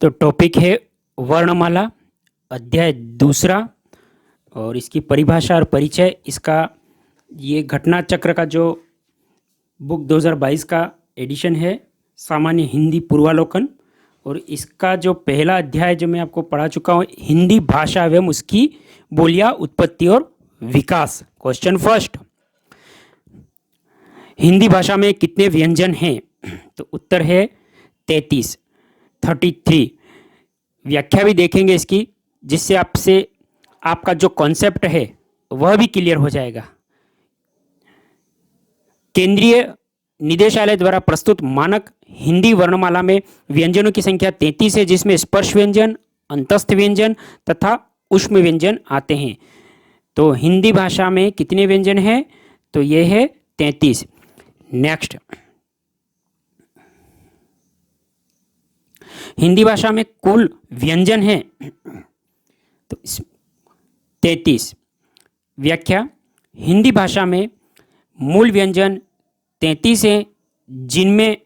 तो टॉपिक है वर्णमाला, अध्याय दूसरा, और इसकी परिभाषा और परिचय। इसका ये घटना चक्र का जो बुक 2022 का एडिशन है, सामान्य हिंदी पूर्वालोकन, और इसका जो पहला अध्याय जो मैं आपको पढ़ा चुका हूँ, हिंदी भाषा एवं उसकी बोलियां, उत्पत्ति और विकास। क्वेश्चन फर्स्ट, हिंदी भाषा में कितने व्यंजन हैं? तो उत्तर है 33। व्याख्या भी देखेंगे इसकी, जिससे आपका जो कॉन्सेप्ट है वह भी क्लियर हो जाएगा। केंद्रीय निदेशालय द्वारा प्रस्तुत मानक हिंदी वर्णमाला में व्यंजनों की संख्या 33 है, जिसमें स्पर्श व्यंजन, अंतस्थ व्यंजन तथा ऊष्म व्यंजन आते हैं। तो हिंदी भाषा में कितने व्यंजन हैं? तो यह है 33। नेक्स्ट, हिंदी भाषा में कुल व्यंजन है तो 33। व्याख्या, हिंदी भाषा में मूल व्यंजन 33 हैं, जिनमें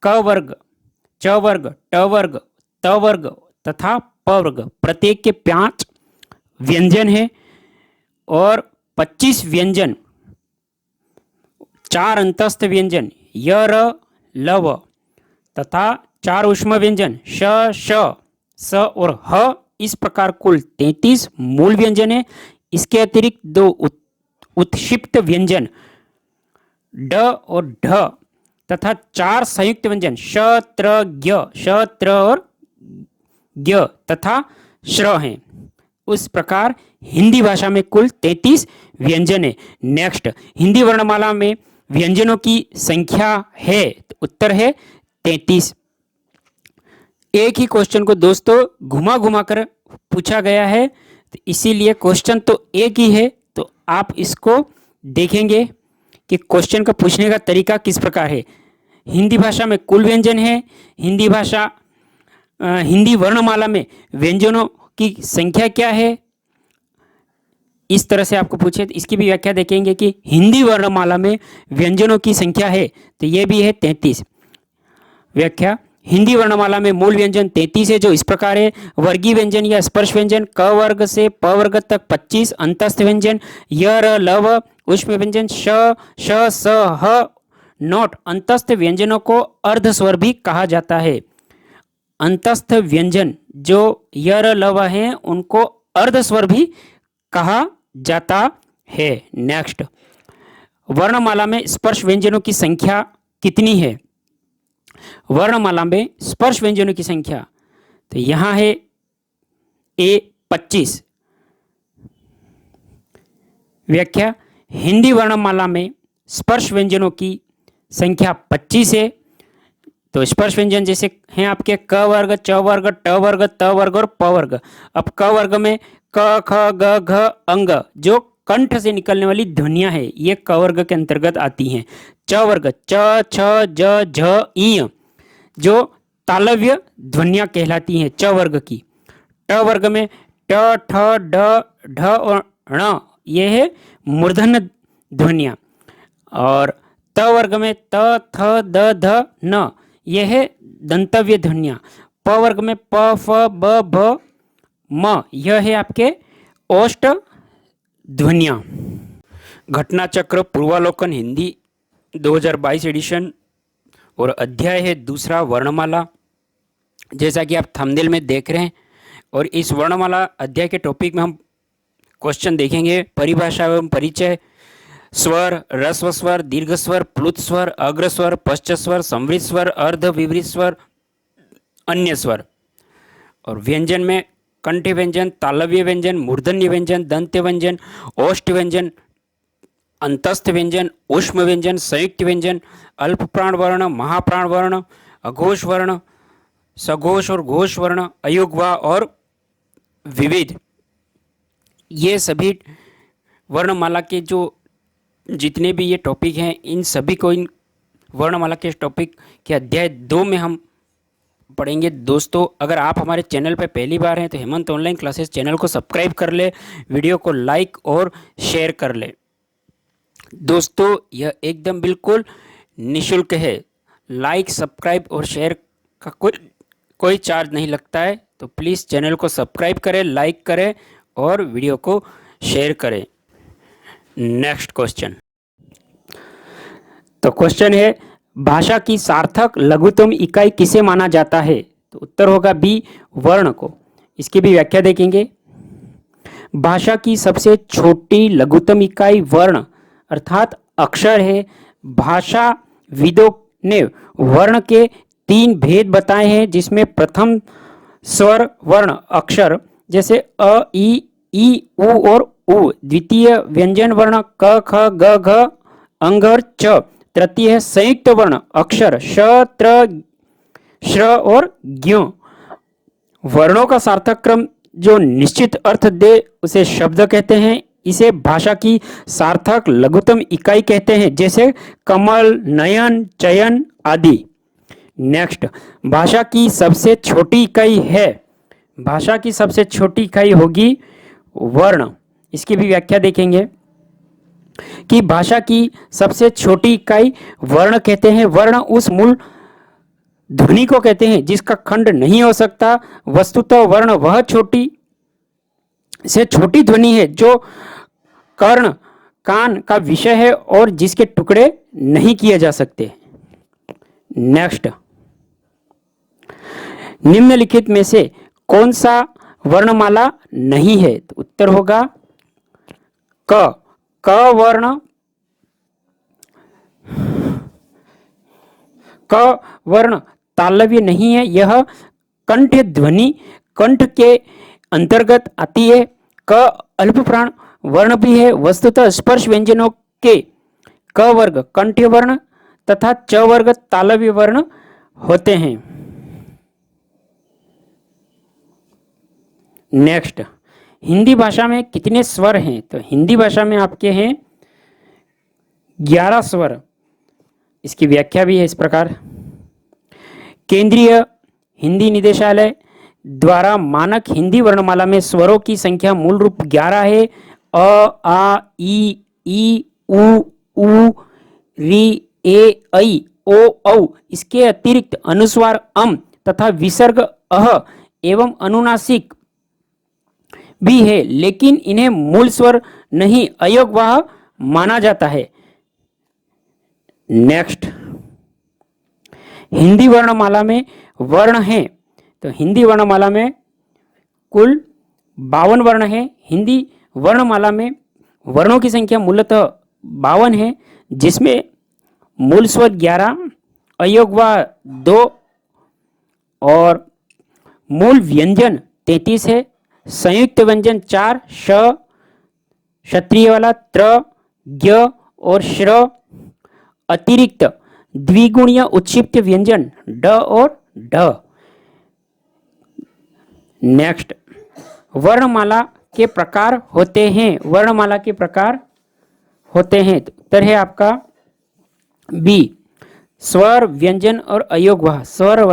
क वर्ग, च वर्ग, ट वर्ग, त वर्ग तथा प वर्ग प्रत्येक के 5 व्यंजन हैं, और 25 व्यंजन, 4 अंतस्थ व्यंजन य, र, ल, व तथा 4 ऊष्म व्यंजन श, श, स और ह। इस प्रकार कुल 33 मूल व्यंजन है। इसके अतिरिक्त 2 उत्क्षिप्त व्यंजन ड और ढ तथा 4 संयुक्त व्यंजन श, त्र, ज्ञ, श, त्र और ज्ञ तथा श्र हैं। उस प्रकार हिंदी भाषा में कुल 33 व्यंजन है। नेक्स्ट, हिंदी वर्णमाला में व्यंजनों की संख्या है? तो उत्तर है 33। एक ही क्वेश्चन को दोस्तों घुमा घुमा कर पूछा गया है, तो इसीलिए क्वेश्चन तो एक ही है। तो आप इसको देखेंगे कि क्वेश्चन का पूछने का तरीका किस प्रकार है। हिंदी भाषा में कुल व्यंजन है, हिंदी वर्णमाला में व्यंजनों की संख्या क्या है, इस तरह से आपको पूछे तो इसकी भी व्याख्या देखेंगे कि हिंदी वर्णमाला में व्यंजनों की संख्या है, तो ये भी है 33। व्याख्या, हिंदी वर्णमाला में मूल व्यंजन 33 है, जो इस प्रकार है। वर्गीय व्यंजन या स्पर्श व्यंजन क वर्ग से प वर्ग तक 25, अंतस्थ व्यंजन य, र, ल, व, ऊष्म व्यंजन श, श, स, ह। नोट, अंतस्थ व्यंजनों को अर्ध स्वर भी कहा जाता है। अंतस्थ व्यंजन जो य, र, ल, व हैं, उनको अर्ध स्वर भी कहा जाता है। नेक्स्ट, वर्णमाला में स्पर्श व्यंजनों की संख्या कितनी है? वर्णमाला में स्पर्श व्यंजनों की संख्या, तो यहां है ए 25। व्याख्या, हिंदी वर्णमाला में स्पर्श व्यंजनों की संख्या 25 है। तो स्पर्श व्यंजन जैसे हैं आपके क वर्ग, च वर्ग, ट वर्ग, त वर्ग और प वर्ग। अब क वर्ग में क, ख, ग, घ, अंग जो कंठ से निकलने वाली ध्वनियां है, ये क वर्ग के अंतर्गत आती हैं। च वर्ग च, छ, ज, झ, ई जो तालव्य ध्वनियां कहलाती हैं च वर्ग की। ट वर्ग में ट, ठ, ड, ढ और ण, ये है मूर्धन्य ध्वनियां। और त वर्ग में त, थ, द, ध, न, यह है दंतव्य ध्वनियां। प वर्ग में प, फ, ब, भ, म, यह है आपके ओष्ठ ध्वनियां। घटना चक्र पूर्वालोकन हिंदी 2022 एडिशन, और अध्याय है दूसरा वर्णमाला, जैसा कि आप थंबनेल में देख रहे हैं। और इस वर्णमाला अध्याय के टॉपिक में हम क्वेश्चन देखेंगे। परिभाषा एवं परिचय, स्वर, ह्रस्व स्वर, दीर्घ स्वर, प्लुत स्वर, अग्र स्वर, पश्च स्वर, संवृत स्वर, अर्ध विवृत स्वर, अन्य स्वर। और व्यंजन में कंठ व्यंजन, तालव्य व्यंजन, मूर्धन्य व्यंजन, दंत्य व्यंजन, ओष्ठ व्यंजन, अंतस्थ व्यंजन, ऊष्म व्यंजन, संयुक्त व्यंजन, अल्प प्राण वर्ण, महाप्राण वर्ण, अघोष वर्ण, सघोष और घोष वर्ण, अयुग्वा और विविध। ये सभी वर्णमाला के जो जितने भी ये टॉपिक हैं, इन सभी को इन वर्णमाला के टॉपिक के अध्याय 2 में हम पढ़ेंगे। दोस्तों, अगर आप हमारे चैनल पर पहली बार हैं तो हेमंत ऑनलाइन क्लासेस चैनल को सब्सक्राइब कर ले, वीडियो को लाइक और शेयर कर ले। दोस्तों, यह एकदम बिल्कुल निःशुल्क है। लाइक, सब्सक्राइब और शेयर का कोई कोई चार्ज नहीं लगता है। तो प्लीज़ चैनल को सब्सक्राइब करें, लाइक करें और वीडियो को शेयर करें। Next question. तो क्वेश्चन है, भाषा की सार्थक लघुत्तम इकाई किसे माना जाता है? तो उत्तर होगा बी, वर्ण को। इसकी भी व्याख्या देखेंगे। भाषा की सबसे छोटी लघुत्तम इकाई वर्ण अर्थात अक्षर है। भाषाविदों ने वर्ण के 3 भेद बताए हैं, जिसमें प्रथम स्वर वर्ण अक्षर जैसे अ, ई, उ और उ। द्वितीय व्यंजन वर्ण क, ख, ग, घ, अंग और च। तृतीय है संयुक्त वर्ण अक्षर श, त्र, श्र और ज्ञ। वर्णों का सार्थक क्रम जो निश्चित अर्थ दे उसे शब्द कहते हैं। इसे भाषा की सार्थक लघुत्तम इकाई कहते हैं, जैसे कमल, नयन, चयन आदि। नेक्स्ट, भाषा की सबसे छोटी इकाई है। भाषा की सबसे छोटी इकाई होगी वर्ण। इसकी भी व्याख्या देखेंगे कि भाषा की सबसे छोटी इकाई वर्ण कहते हैं। वर्ण उस मूल ध्वनि को कहते हैं जिसका खंड नहीं हो सकता। वस्तुतः वर्ण वह छोटी से छोटी ध्वनि है जो कर्ण कान का विषय है और जिसके टुकड़े नहीं किए जा सकते। नेक्स्ट, निम्नलिखित में से कौन सा वर्णमाला नहीं है? तो उत्तर होगा क। क वर्ण, क वर्ण तालव्य नहीं है। यह कंठ ध्वनि कंठ के अंतर्गत आती है। क अल्प प्राण वर्ण भी है। वस्तुतः स्पर्श व्यंजनों के क वर्ग कंठ्य वर्ण तथा च वर्ग तालव्य वर्ण होते हैं। नेक्स्ट, हिंदी भाषा में कितने स्वर हैं? तो हिंदी भाषा में आपके हैं 11 स्वर। इसकी व्याख्या भी है इस प्रकार। केंद्रीय हिंदी निदेशालय द्वारा मानक हिंदी वर्णमाला में स्वरों की संख्या मूल रूप 11 है। अ, आ, ई, उ, री, ए, ऐ, ओ, औ। इसके अतिरिक्त अनुस्वार अम तथा विसर्ग अह एवं अनुनासिक भी है, लेकिन इन्हें मूल स्वर नहीं अयोगवाह माना जाता है। नेक्स्ट, हिंदी वर्णमाला में वर्ण हैं। तो हिंदी वर्णमाला में कुल 52 वर्ण हैं। हिंदी वर्णमाला में वर्णों की संख्या मूलतः 52 है, जिसमें मूल स्वर 11, अयोगवाह 2 और मूल व्यंजन 33 है। संयुक्त व्यंजन 4 श, क्षत्रिय वाला त्र, ज्ञ और श्र। अतिरिक्त द्विगुणीय उत्क्षिप्त व्यंजन ड और ढ। नेक्स्ट, वर्णमाला के प्रकार होते हैं। वर्णमाला के प्रकार होते हैं। तो उत्तर है आपका बी, स्वर, व्यंजन और अयोगवाह। स्वर,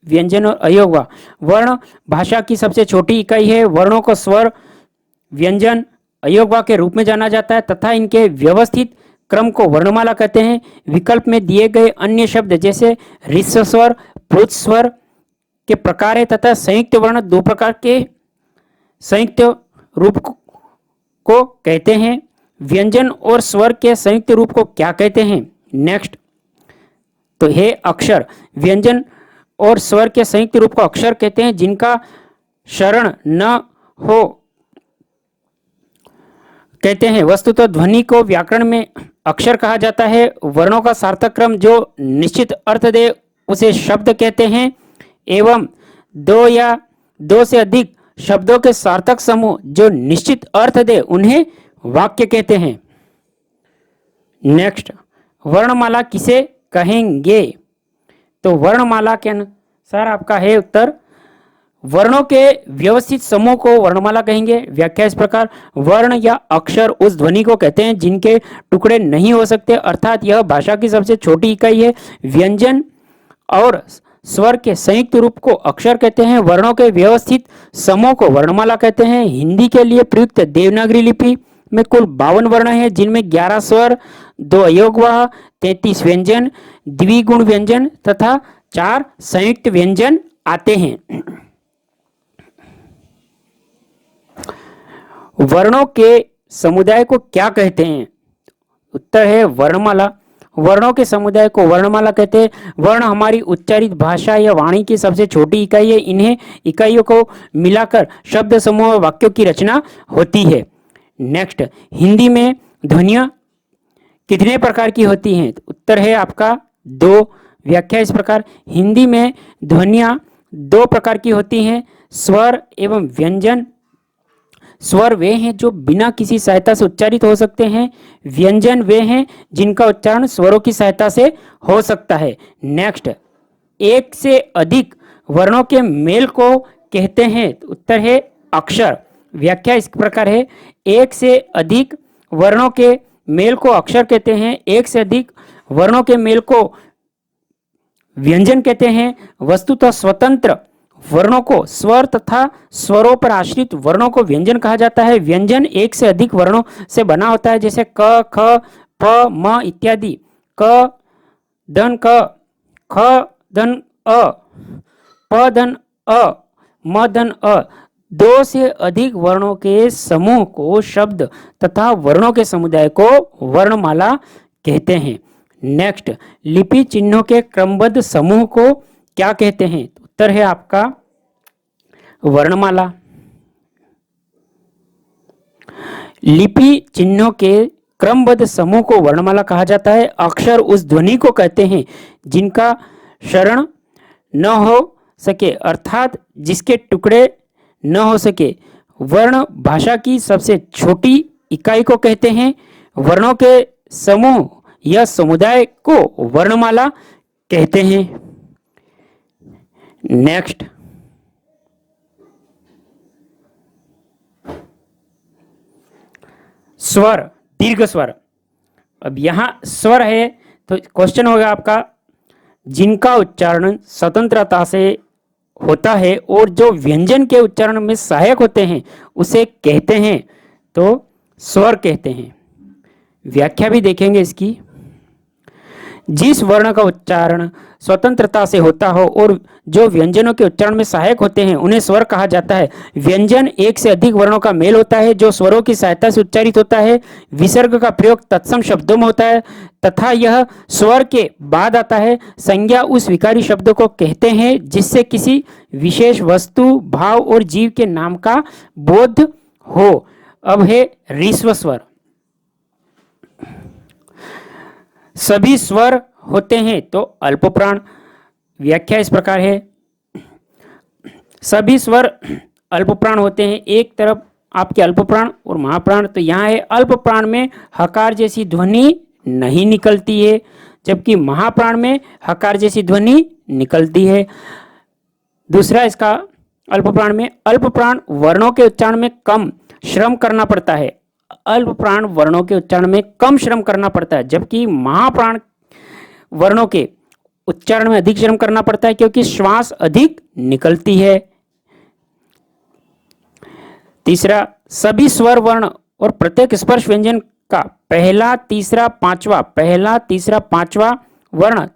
व्यंजन और अयोगवाह वर्ण भाषा की सबसे छोटी इकाई है। वर्णों को स्वर, व्यंजन, अयोगवाह के रूप में जाना जाता है तथा इनके व्यवस्थित क्रम को वर्णमाला कहते हैं। विकल्प में दिए गए अन्य शब्द जैसे ह्रस्व स्वर, प्लुत स्वर के प्रकार है तथा संयुक्त वर्ण 2 प्रकार के संयुक्त रूप को कहते हैं। व्यंजन और स्वर के संयुक्त रूप को क्या कहते हैं? नेक्स्ट, तो है अक्षर। व्यंजन और स्वर के संयुक्त रूप को अक्षर कहते हैं, जिनका शरण न हो कहते हैं। वस्तुतः ध्वनि को व्याकरण में अक्षर कहा जाता है। वर्णों का सार्थक क्रम जो निश्चित अर्थ दे उसे शब्द कहते हैं एवं 2 या 2 से अधिक शब्दों के सार्थक समूह जो निश्चित अर्थ दे उन्हें वाक्य कहते हैं। नेक्स्ट, वर्णमाला किसे कहेंगे? तो वर्णमाला के अनुसार आपका है उत्तर वर्णों के व्यवस्थित समूह को वर्णमाला कहेंगे। व्याख्या इस प्रकार, वर्ण या अक्षर उस ध्वनि को कहते हैं जिनके टुकड़े नहीं हो सकते, अर्थात यह भाषा की सबसे छोटी इकाई है। व्यंजन और स्वर के संयुक्त रूप को अक्षर कहते हैं। वर्णों के व्यवस्थित समूह को वर्णमाला कहते हैं। हिंदी के लिए प्रयुक्त देवनागरी लिपि में कुल 52 वर्ण हैं, जिनमें 11 स्वर, 2 अयोगवाह, 33 व्यंजन, द्विगुण व्यंजन तथा 4 संयुक्त व्यंजन आते हैं। वर्णों के समुदाय को क्या कहते हैं? उत्तर है वर्णमाला। वर्णों के समुदाय को वर्णमाला कहते हैं। वर्ण हमारी उच्चारित भाषा या वाणी की सबसे छोटी इकाई है। इन्हें इकाइयों को मिलाकर शब्द समूह और वाक्यों की रचना होती है। नेक्स्ट, हिंदी में ध्वनियां कितने प्रकार की होती हैं? उत्तर है आपका दो। व्याख्या इस प्रकार, हिंदी में ध्वनियां दो प्रकार की होती हैं, स्वर एवं व्यंजन। स्वर वे हैं जो बिना किसी सहायता से उच्चारित हो सकते हैं। व्यंजन वे हैं जिनका उच्चारण स्वरों की सहायता से हो सकता है। नेक्स्ट, एक से अधिक वर्णों के मेल को कहते हैं। उत्तर है अक्षर। व्याख्या इस प्रकार है, एक से अधिक वर्णों के मेल को अक्षर कहते हैं। एक से अधिक वर्णों के मेल को व्यंजन कहते हैं। वस्तुतः स्वतंत्र वर्णों को स्वर तथा स्वरों पर आश्रित वर्णों को व्यंजन कहा जाता है। व्यंजन एक से अधिक वर्णों से बना होता है, जैसे क, ख, प, म इत्यादि। क धन क, ख धन अ, प धन अ, म धन अ। दो से अधिक वर्णों के समूह को शब्द तथा वर्णों के समुदाय को वर्णमाला कहते हैं। नेक्स्ट, लिपि चिन्हों के क्रमबद्ध समूह को क्या कहते हैं? उत्तर है आपका वर्णमाला। लिपि चिन्हों के क्रमबद्ध समूह को वर्णमाला कहा जाता है। अक्षर उस ध्वनि को कहते हैं जिनका शरण न हो सके, अर्थात जिसके टुकड़े न हो सके। वर्ण भाषा की सबसे छोटी इकाई को कहते हैं। वर्णों के समूह या समुदाय को वर्णमाला कहते हैं। नेक्स्ट, स्वर, दीर्घ स्वर। अब यहां स्वर है तो क्वेश्चन होगा आपका, जिनका उच्चारण स्वतंत्रता से होता है और जो व्यंजन के उच्चारण में सहायक होते हैं उसे कहते हैं तो स्वर कहते हैं। व्याख्या भी देखेंगे इसकी। जिस वर्ण का उच्चारण स्वतंत्रता से होता हो और जो व्यंजनों के उच्चारण में सहायक होते हैं उन्हें स्वर कहा जाता है। व्यंजन एक से अधिक वर्णों का मेल होता है जो स्वरों की सहायता से उच्चारित होता है। विसर्ग का प्रयोग तत्सम शब्दों में होता है तथा यह स्वर के बाद आता है। संज्ञा उस विकारी शब्द को कहते हैं जिससे किसी विशेष वस्तु, भाव और जीव के नाम का बोध हो। अब है ह्रस्व स्वर। सभी स्वर होते हैं तो अल्पप्राण। व्याख्या इस प्रकार है, सभी स्वर अल्पप्राण होते हैं। एक तरफ आपके अल्पप्राण और महाप्राण, तो यहाँ है अल्पप्राण में हकार जैसी ध्वनि नहीं निकलती है, जबकि महाप्राण में हकार जैसी ध्वनि निकलती है। दूसरा इसका अल्पप्राण में, अल्पप्राण वर्णों के उच्चारण में कम श्रम करना पड़ता है। अल्पप्राण वर्णों के उच्चारण में कम श्रम करना पड़ता है, जबकि महाप्राण वर्णों के उच्चारण में अधिक श्रम करना पड़ता है क्योंकि श्वास अधिक निकलती है। तीसरा, सभी स्वर वर्ण और प्रत्येक स्पर्श व्यंजन का पहला तीसरा पांचवा वर्ण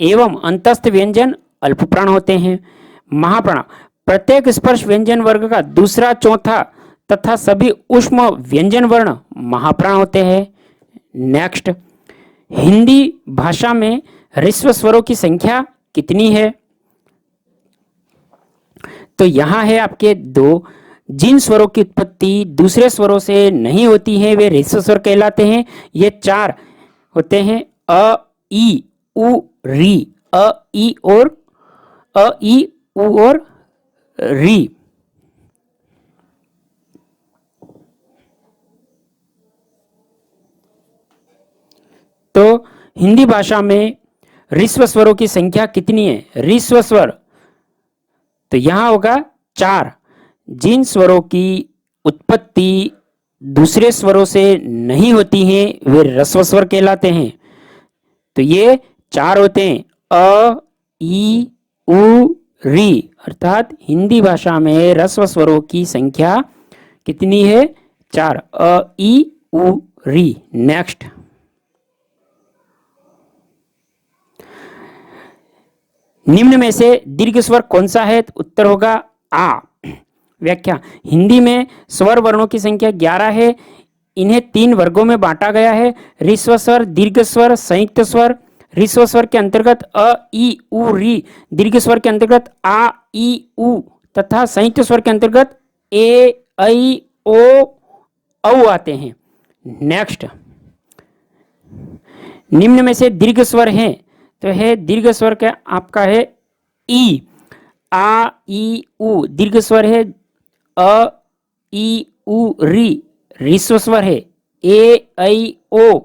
एवं अंतस्थ व्यंजन अल्पप्राण होते हैं। महाप्राण प्रत्येक स्पर्श व्यंजन वर्ग का दूसरा, चौथा तथा सभी ऊष्म व्यंजन वर्ण महाप्राण होते हैं। नेक्स्ट, हिंदी भाषा में ह्रस्व स्वरों की संख्या कितनी है? तो यहां है आपके दो। जिन स्वरों की उत्पत्ति दूसरे स्वरों से नहीं होती है वे ह्रस्व स्वर कहलाते हैं। ये चार होते हैं, अ, ई, उ, री। अ, ई और अ, ई, उ और री। तो हिंदी भाषा में ह्रस्व स्वरों की संख्या कितनी है? ह्रस्व स्वर तो यहां होगा चार। जिन स्वरों की उत्पत्ति दूसरे स्वरों से नहीं होती है वे ह्रस्व स्वर कहलाते हैं। तो ये चार होते हैं, अ, ई, उ, री। अर्थात हिंदी भाषा में ह्रस्व स्वरों की संख्या कितनी है? चार, अ, ई, उ, री। नेक्स्ट, निम्न में से दीर्घ स्वर कौन सा है? तो उत्तर होगा आ। व्याख्या, हिंदी में स्वर वर्णों की संख्या 11 है। इन्हें 3 वर्गों में बांटा गया है। ह्रस्व स्वर, दीर्घ स्वर, संयुक्त स्वर। ह्रस्व स्वर के अंतर्गत अ, ई, उ, री। दीर्घ स्वर के अंतर्गत आ, ई, उ तथा संयुक्त स्वर के अंतर्गत ए, ऐ, ओ, औ आते हैं। नेक्स्ट, निम्न में से दीर्घ स्वर है तो है दीर्घ स्वर का आपका है ई, आ, ई, उ। दीर्घ स्वर है अ, ई, उ, री। ह्रस्व स्वर है ए, ऐ, ओ।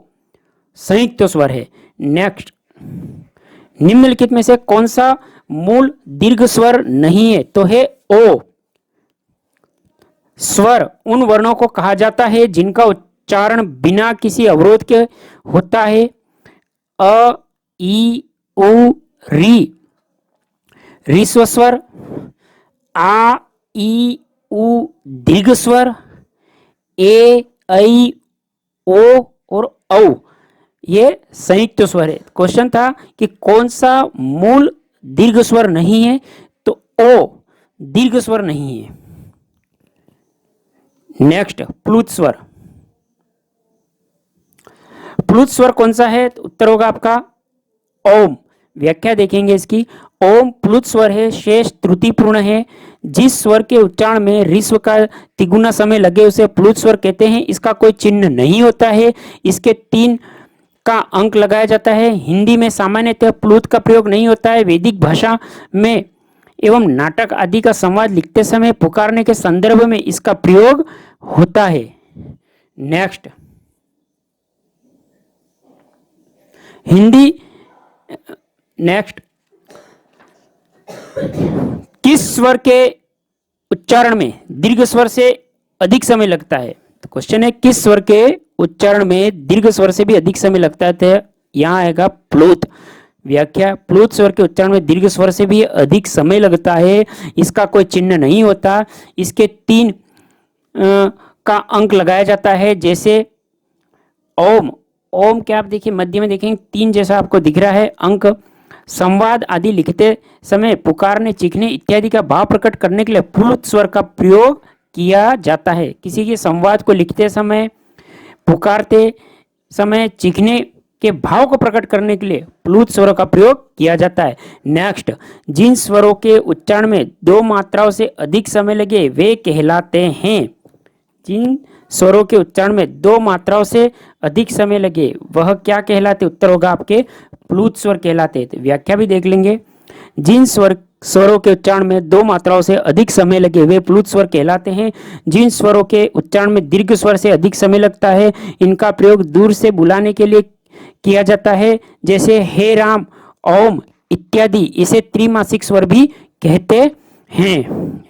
संयुक्त स्वर है। नेक्स्ट, निम्नलिखित में से कौन सा मूल दीर्घ स्वर नहीं है? तो है ओ। स्वर उन वर्णों को कहा जाता है जिनका उच्चारण बिना किसी अवरोध के होता है। अ, ई, उ, री। ह्रस्व स्वर आ, ई, उ। दीर्घ स्वर ए, ऐ, ओ और औ। ये संयुक्त स्वर है। क्वेश्चन था कि कौन सा मूल दीर्घ स्वर नहीं है? तो ओ दीर्घ स्वर नहीं है। नेक्स्ट, प्लुत स्वर। प्लुत स्वर कौन सा है? तो उत्तर होगा आपका ओम। व्याख्या देखेंगे इसकी। ओम प्लुत स्वर है, शेष त्रुटिपूर्ण है। जिस स्वर के उच्चारण में ह्रस्व का तिगुना समय लगे उसे प्लुत स्वर कहते हैं। इसका कोई चिन्ह नहीं होता है। इसके 3 का अंक लगाया जाता है। हिंदी में सामान्यतः प्लुत का प्रयोग नहीं होता है। वैदिक भाषा में एवं नाटक आदि का संवाद लिखते समय पुकारने के संदर्भ में इसका प्रयोग होता है। नेक्स्ट, हिंदी। नेक्स्ट, किस स्वर के उच्चारण में दीर्घ स्वर से अधिक समय लगता है? तो क्वेश्चन है किस स्वर के उच्चारण में दीर्घ स्वर से भी अधिक समय लगता है? तो यहां आएगा प्लुत। व्याख्या, प्लुत स्वर के उच्चारण में दीर्घ स्वर से भी अधिक समय लगता है। इसका कोई चिन्ह नहीं होता। इसके 3 का अंक लगाया जाता है। जैसे ओम, ओम के आप देखिए मध्य में देखेंगे 3 जैसा आपको दिख रहा है अंक। संवाद आदि लिखते समय पुकारने, चीखने इत्यादि का भाव प्रकट करने के लिए प्लुत स्वर का प्रयोग किया जाता है। किसी के संवाद को लिखते समय, पुकारते समय, चीखने के भाव को प्रकट करने के लिए प्लुत स्वरों का प्रयोग किया जाता है। नेक्स्ट, जिन स्वरों के उच्चारण में 2 मात्राओं से अधिक समय लगे वे कहलाते हैं। जिन स्वरों के उच्चारण में 2 मात्राओं से अधिक समय लगे वह क्या कहलाते? उत्तर होगा आपके प्लुत स्वर कहलाते। तो व्याख्या भी देख लेंगे। जिन स्वरों के उच्चारण में 2 मात्राओं से अधिक समय लगे वे प्लुत स्वर कहलाते हैं। जिन स्वरों के उच्चारण में दीर्घ स्वर से अधिक समय लगता है इनका प्रयोग दूर से बुलाने के लिए किया जाता है। जैसे हे राम, ओम इत्यादि। इसे त्रिमासिक स्वर भी कहते हैं।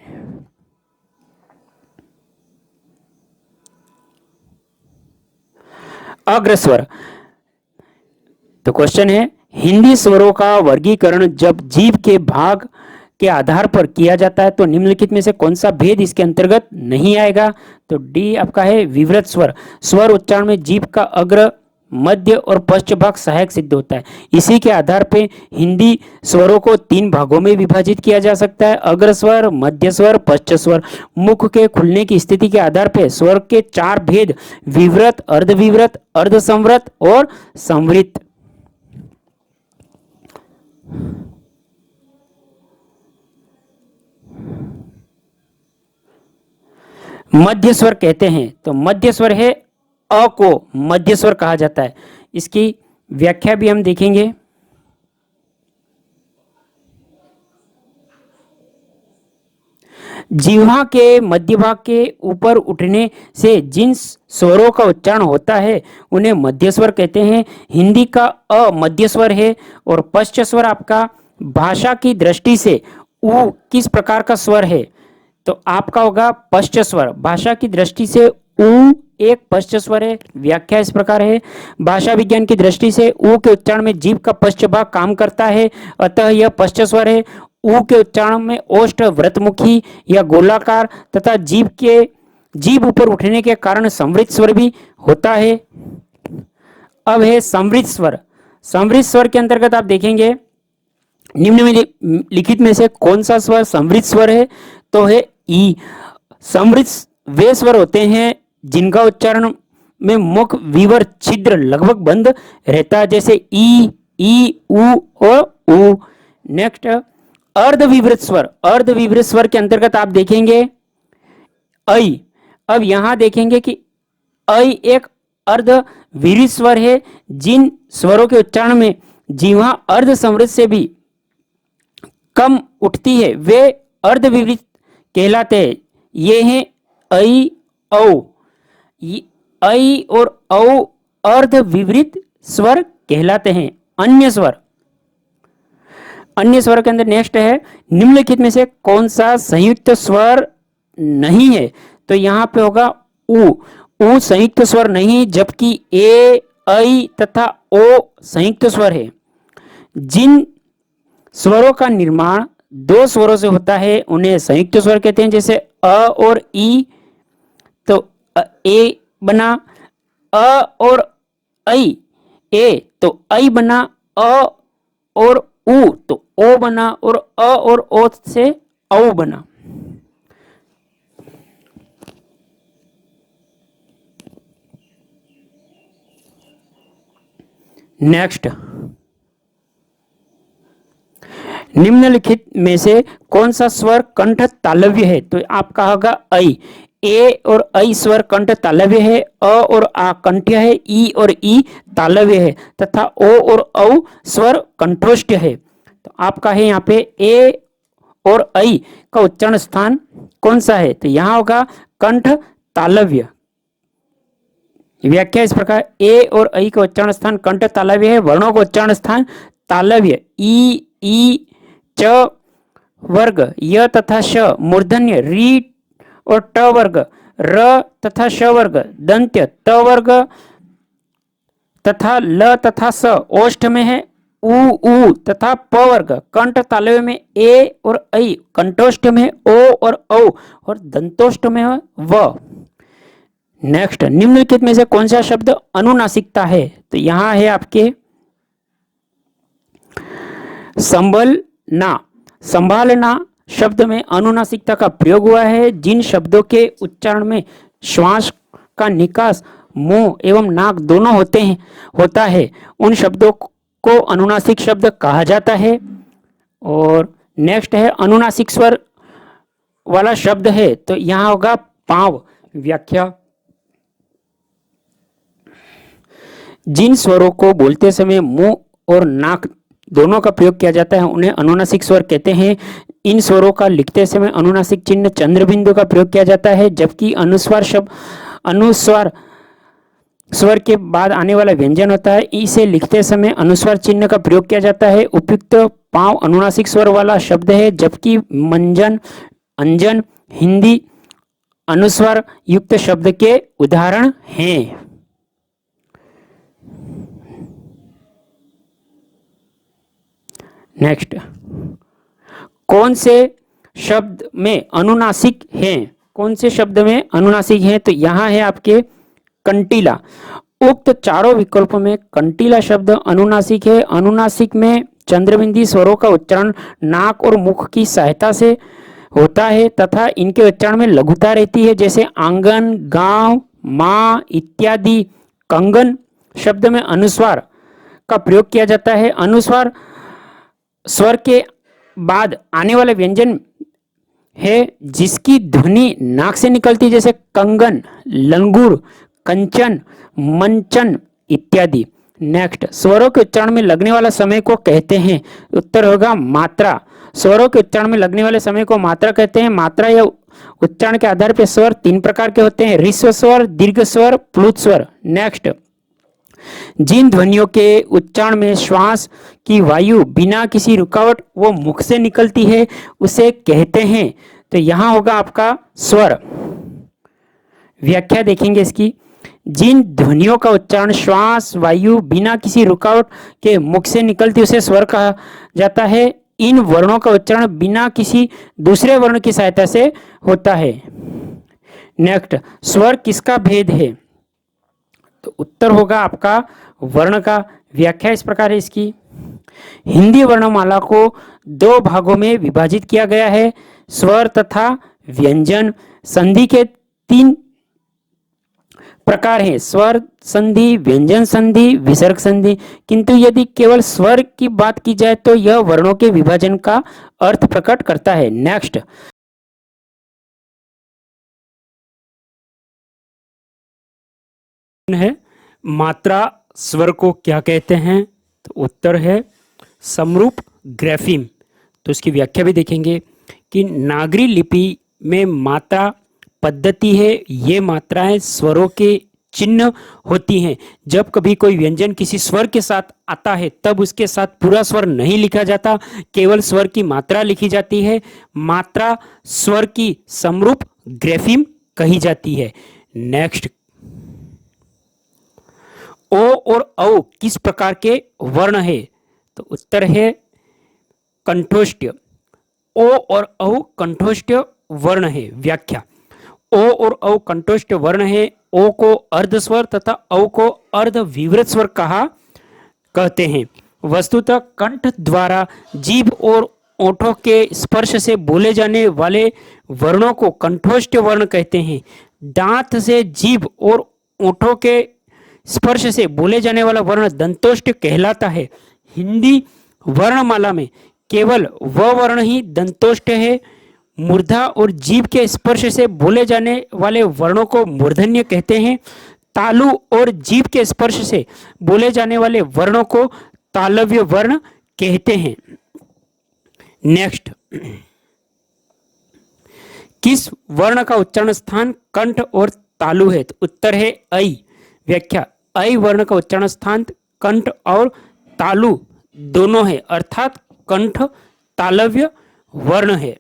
अग्रस्वर। तो क्वेश्चन है हिंदी स्वरों का वर्गीकरण जब जीभ के भाग के आधार पर किया जाता है तो निम्नलिखित में से कौन सा भेद इसके अंतर्गत नहीं आएगा? तो डी आपका है विवृत स्वर। स्वर उच्चारण में जीभ का अग्र, मध्य और पश्च भाग सहायक सिद्ध होता है। इसी के आधार पर हिंदी स्वरों को 3 भागों में विभाजित किया जा सकता है, अग्र स्वर, मध्य स्वर, पश्च स्वर। मुख के खुलने की स्थिति के आधार पर स्वर के 4 भेद विवृत, अर्धविवृत, अर्धसंवृत और संवृत। मध्य स्वर कहते हैं। तो मध्य स्वर है अ को मध्य स्वर कहा जाता है। इसकी व्याख्या भी हम देखेंगे। जिह्वा के मध्य भाग के ऊपर उठने से जिन स्वरों का उच्चारण होता है उन्हें मध्य स्वर कहते हैं। हिंदी का अ मध्य स्वर है और पश्च स्वर आपका भाषा की दृष्टि से उ किस प्रकार का स्वर है? तो आपका होगा पश्च स्वर। भाषा की दृष्टि से उ एक पश्च स्वर है। व्याख्या इस प्रकार है, भाषा विज्ञान की दृष्टि से उ के उच्चारण में जीभ का पश्च भाग काम करता है, अतः यह पश्च स्वर है। उ के उच्चारण में ओष्ठ व्रतमुखी या गोलाकार तथा जीभ ऊपर उठने के कारण संवृत स्वर भी होता है। अब है संवृत स्वर। संवृत स्वर के अंतर्गत आप देखेंगे निम्न में लिखित में से कौन सा स्वर समृद्ध स्वर है? तो है ई। समृद्ध वे स्वर होते हैं जिनका उच्चारण में मुख विवर छिद्र लगभग बंद रहता है, जैसे ई उ और उ। नेक्स्ट, अर्धविवृत स्वर। अर्धविवृत स्वर के अंतर्गत आप देखेंगे ऐ। अब यहां देखेंगे कि ऐ एक अर्धविवृत स्वर है। जिन स्वरों के उच्चारण में जीवा अर्ध समृद्ध से भी कम उठती है वे अर्धविवृत कहलाते हैं। ये हैं ऐ औ। ऐ और औ अर्धविवृत स्वर कहलाते हैं। अन्य स्वर, अन्य स्वर के अंदर नेक्स्ट है, निम्नलिखित में से कौन सा संयुक्त स्वर नहीं है? तो यहां पे होगा उ। उ संयुक्त स्वर नहीं, जबकि ए, ऐ तथा ओ संयुक्त स्वर है। जिन स्वरों का निर्माण दो स्वरों से होता है उन्हें संयुक्त स्वर कहते हैं, जैसे अ और ई। तो ए बना अ और ऐ, ए तो ऐ बना, अ और उ तो ओ बना, और अ और ओ से औ बना। नेक्स्ट, निम्नलिखित में से कौन सा स्वर कंठ तालव्य है? तो आपका होगा ऐ। ए और ऐ स्वर कंठ तालव्य है। अ और आ कंठ्य है। ई और ई तालव्य है तथा ओ और औ स्वर कंठोष्ठ है। तो आपका है यहाँ पे ए और ऐ का उच्चारण स्थान कौन सा है? तो यहाँ होगा कंठ तालव्य। व्याख्या इस प्रकार, ए और ऐ का उच्चारण स्थान कंठ तालव्य है। वर्णों का उच्चारण स्थान तालव्य ई च वर्ग, य तथा श मूर्धन्य, री और ट वर्ग, र तथा श वर्ग दंत्य, त वर्ग तथा ल तथा स ओष्ठ में है। उ तथा प वर्ग कंठ तालव्य में। ए और ऐ कंठोष्ठ में, ओ और औ और दंतोष्ठ में है व। नेक्स्ट, निम्नलिखित में से कौन सा शब्द अनुनासिकता है? तो यहां है आपके संभलना। संभालना शब्द में अनुनासिकता का प्रयोग हुआ है। जिन शब्दों के उच्चारण में श्वास का निकास मुंह एवं नाक दोनों होता है उन शब्दों को अनुनासिक शब्द कहा जाता है। और नेक्स्ट है, अनुनासिक स्वर वाला शब्द है तो यहां होगा पांव। व्याख्या, जिन स्वरों को बोलते समय मुंह और नाक दोनों का प्रयोग किया जाता है उन्हें अनुनासिक स्वर कहते हैं। इन स्वरों का लिखते समय अनुनासिक चिन्ह चंद्र बिंदु का प्रयोग किया जाता है, जबकि अनुस्वार शब्द अनुस्वार स्वर के बाद आने वाला व्यंजन होता है, इसे लिखते समय अनुस्वार चिन्ह का प्रयोग किया जाता है। उपयुक्त पांव अनुनासिक स्वर वाला शब्द है, जबकि मंजन, अंजन हिंदी अनुस्वार युक्त शब्द के उदाहरण हैं। नेक्स्ट, कौन से शब्द में अनुनासिक हैं? कौन से शब्द में अनुनासिक हैं? तो यहां है आपके कंटीला। उक्त चारों विकल्पों में कंटीला शब्द अनुनासिक है। अनुनासिक में चंद्रबिंदी स्वरों का उच्चारण नाक और मुख की सहायता से होता है तथा इनके उच्चारण में लघुता रहती है, जैसे आंगन, गांव, मां इत्यादि। कंगन शब्द में अनुस्वार का प्रयोग किया जाता है। अनुस्वार स्वर के बाद आने वाला व्यंजन है जिसकी ध्वनि नाक से निकलती है, जैसे कंगन, लंगूर, कंचन, मंचन इत्यादि। नेक्स्ट, स्वरों के उच्चारण में लगने वाला समय को कहते हैं। उत्तर होगा मात्रा। स्वरों के उच्चारण में लगने वाले समय को मात्रा कहते हैं। मात्रा या उच्चारण के आधार पर स्वर तीन प्रकार के होते हैं, ह्रस्व स्वर, दीर्घ स्वर, प्लुत स्वर। नेक्स्ट, जिन ध्वनियों के उच्चारण में श्वास की वायु बिना किसी रुकावट वो मुख से निकलती है उसे कहते हैं। तो यहां होगा आपका स्वर। व्याख्या देखेंगे इसकी, जिन ध्वनियों का उच्चारण श्वास वायु बिना किसी रुकावट के मुख से निकलती उसे स्वर कहा जाता है। इन वर्णों का उच्चारण बिना किसी दूसरे वर्ण की सहायता से होता है। नेक्स्ट, स्वर किसका भेद है? तो उत्तर होगा आपका वर्ण का। व्याख्या इस प्रकार है इसकी, हिंदी वर्णमाला को दो भागों में विभाजित किया गया है, स्वर तथा व्यंजन। संधि के तीन प्रकार हैं, स्वर संधि, व्यंजन संधि, विसर्ग संधि। किंतु यदि केवल स्वर की बात की जाए तो यह वर्णों के विभाजन का अर्थ प्रकट करता है। नेक्स्ट है मात्रा स्वर को क्या कहते हैं? तो उत्तर है समरूप ग्राफीम। तो इसकी व्याख्या भी देखेंगे कि नागरी लिपि में मात्रा पद्धति है, ये मात्राएं स्वरों के चिन्ह होती हैं। जब कभी कोई व्यंजन किसी स्वर के साथ आता है तब उसके साथ पूरा स्वर नहीं लिखा जाता, केवल स्वर की मात्रा लिखी जाती है। मात्रा स्वर की समरूप ग्राफीम कही जाती है। नेक्स्ट, ओ और औ किस प्रकार के वर्ण है? तो उत्तर है कंठोष्ठ। ओ और औ कंठोष्ठ वर्ण है। व्याख्या, ओ और औ कंठोष्ठ वर्ण है। ओ को अर्ध स्वर तथा औ को अर्ध विवृत स्वर कहते हैं। वस्तुतः कंठ द्वारा जीभ और ओठों के स्पर्श से बोले जाने वाले वर्णों को कंठोष्ठ वर्ण कहते हैं। दांत से जीभ और ओठों के स्पर्श से बोले जाने वाला वर्ण दंतोष्ठ कहलाता है। हिंदी वर्णमाला में केवल वह वर्ण ही दंतोष्ठ है। मूर्धा और जीभ के स्पर्श से बोले जाने वाले वर्णों को मूर्धन्य कहते हैं। तालु और जीभ के स्पर्श से बोले जाने वाले वर्णों को तालव्य वर्ण कहते हैं। नेक्स्ट, किस वर्ण का उच्चारण स्थान कंठ और तालु है? तो उत्तर है ऐ। व्याख्या, ऐ वर्ण का उच्चारण स्थान कंठ और तालु दोनों है, अर्थात कंठ तालव्य वर्ण है।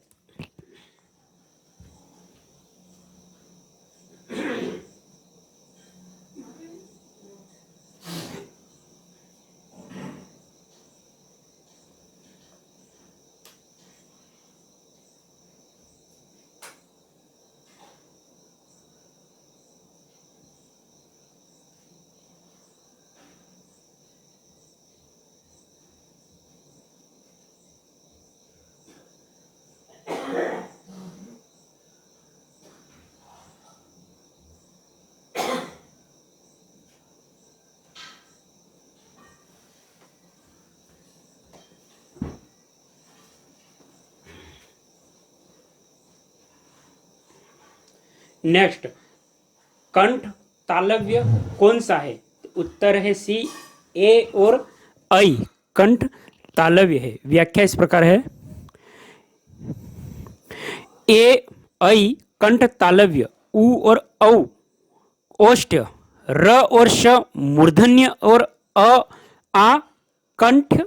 नेक्स्ट, कंठ तालव्य कौन सा है? उत्तर है सी, ए और ऐ कंठ तालव्य है। व्याख्या इस प्रकार है, ए ऐ कंठ तालव्य, उ और औ ओष्ठ, र और श मूर्धन्य और अ आ कंठ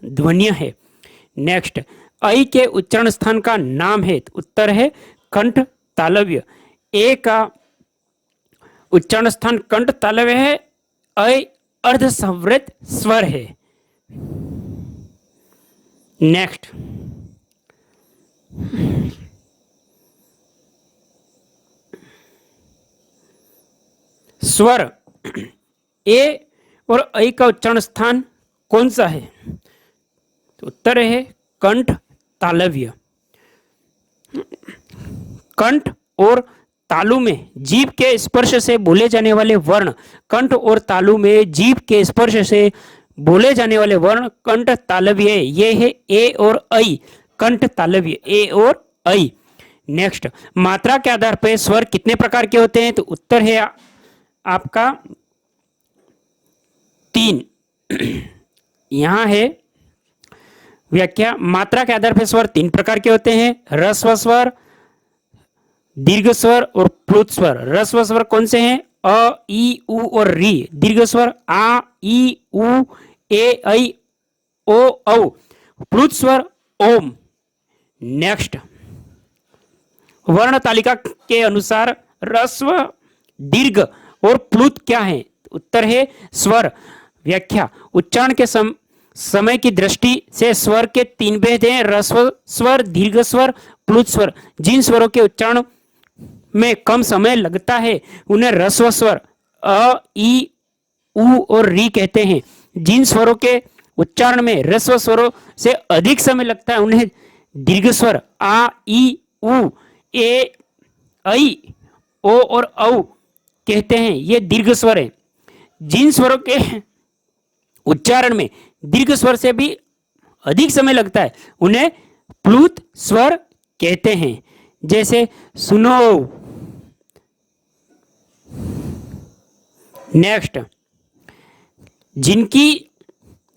ध्वन्य है। नेक्स्ट, ऐ के उच्चारण स्थान का नाम है। उत्तर है कंठ तालव्य। ए का उच्चारण स्थान कंठ तालव्य है। ऐ अर्ध संवृत स्वर है। नेक्स्ट, स्वर ए और ऐ का उच्चारण स्थान कौन सा है? तो उत्तर है कंठ तालव्य। कंठ और तालु में जीभ के स्पर्श से बोले जाने वाले वर्ण, कंठ और तालु में जीभ के स्पर्श से बोले जाने वाले वर्ण कंठ तालव्य है। ये है ए और ऐ कंठ तालव्य, ए और ऐ। नेक्स्ट, मात्रा के आधार पर स्वर कितने प्रकार के होते हैं? तो उत्तर है आपका 3। यहां है व्याख्या, मात्रा के आधार पर स्वर 3 प्रकार के होते हैं, ह्रस्व स्वर, दीर्घ स्वर और प्लुत स्वर। ह्रस्व स्वर कौन से हैं? अ, ई, उ और री। दीर्घ स्वर आ, ई, उ, ए, ऐ, ओ, औ। प्लुत स्वर ओम। नेक्स्ट, वर्ण तालिका के अनुसार ह्रस्व, दीर्घ और प्लुत क्या है? उत्तर है स्वर। व्याख्या, उच्चारण के समय की दृष्टि से स्वर के 3 भेद हैं, ह्रस्व स्वर, दीर्घ स्वर, प्लुत स्वर। जिन स्वरों के उच्चारण में कम समय लगता है उन्हें ह्रस्व स्वर अ, ई, उ और री कहते हैं। जिन स्वरों के उच्चारण में ह्रस्व स्वरों से अधिक समय लगता है उन्हें दीर्घ स्वर आ, ई, उ, ए, ऐ, ओ और औ कहते हैं। ये दीर्घ स्वर है। जिन स्वरों के उच्चारण में दीर्घ स्वर से भी अधिक समय लगता है उन्हें प्लुत स्वर कहते हैं। जैसे सुनो। नेक्स्ट, जिनकी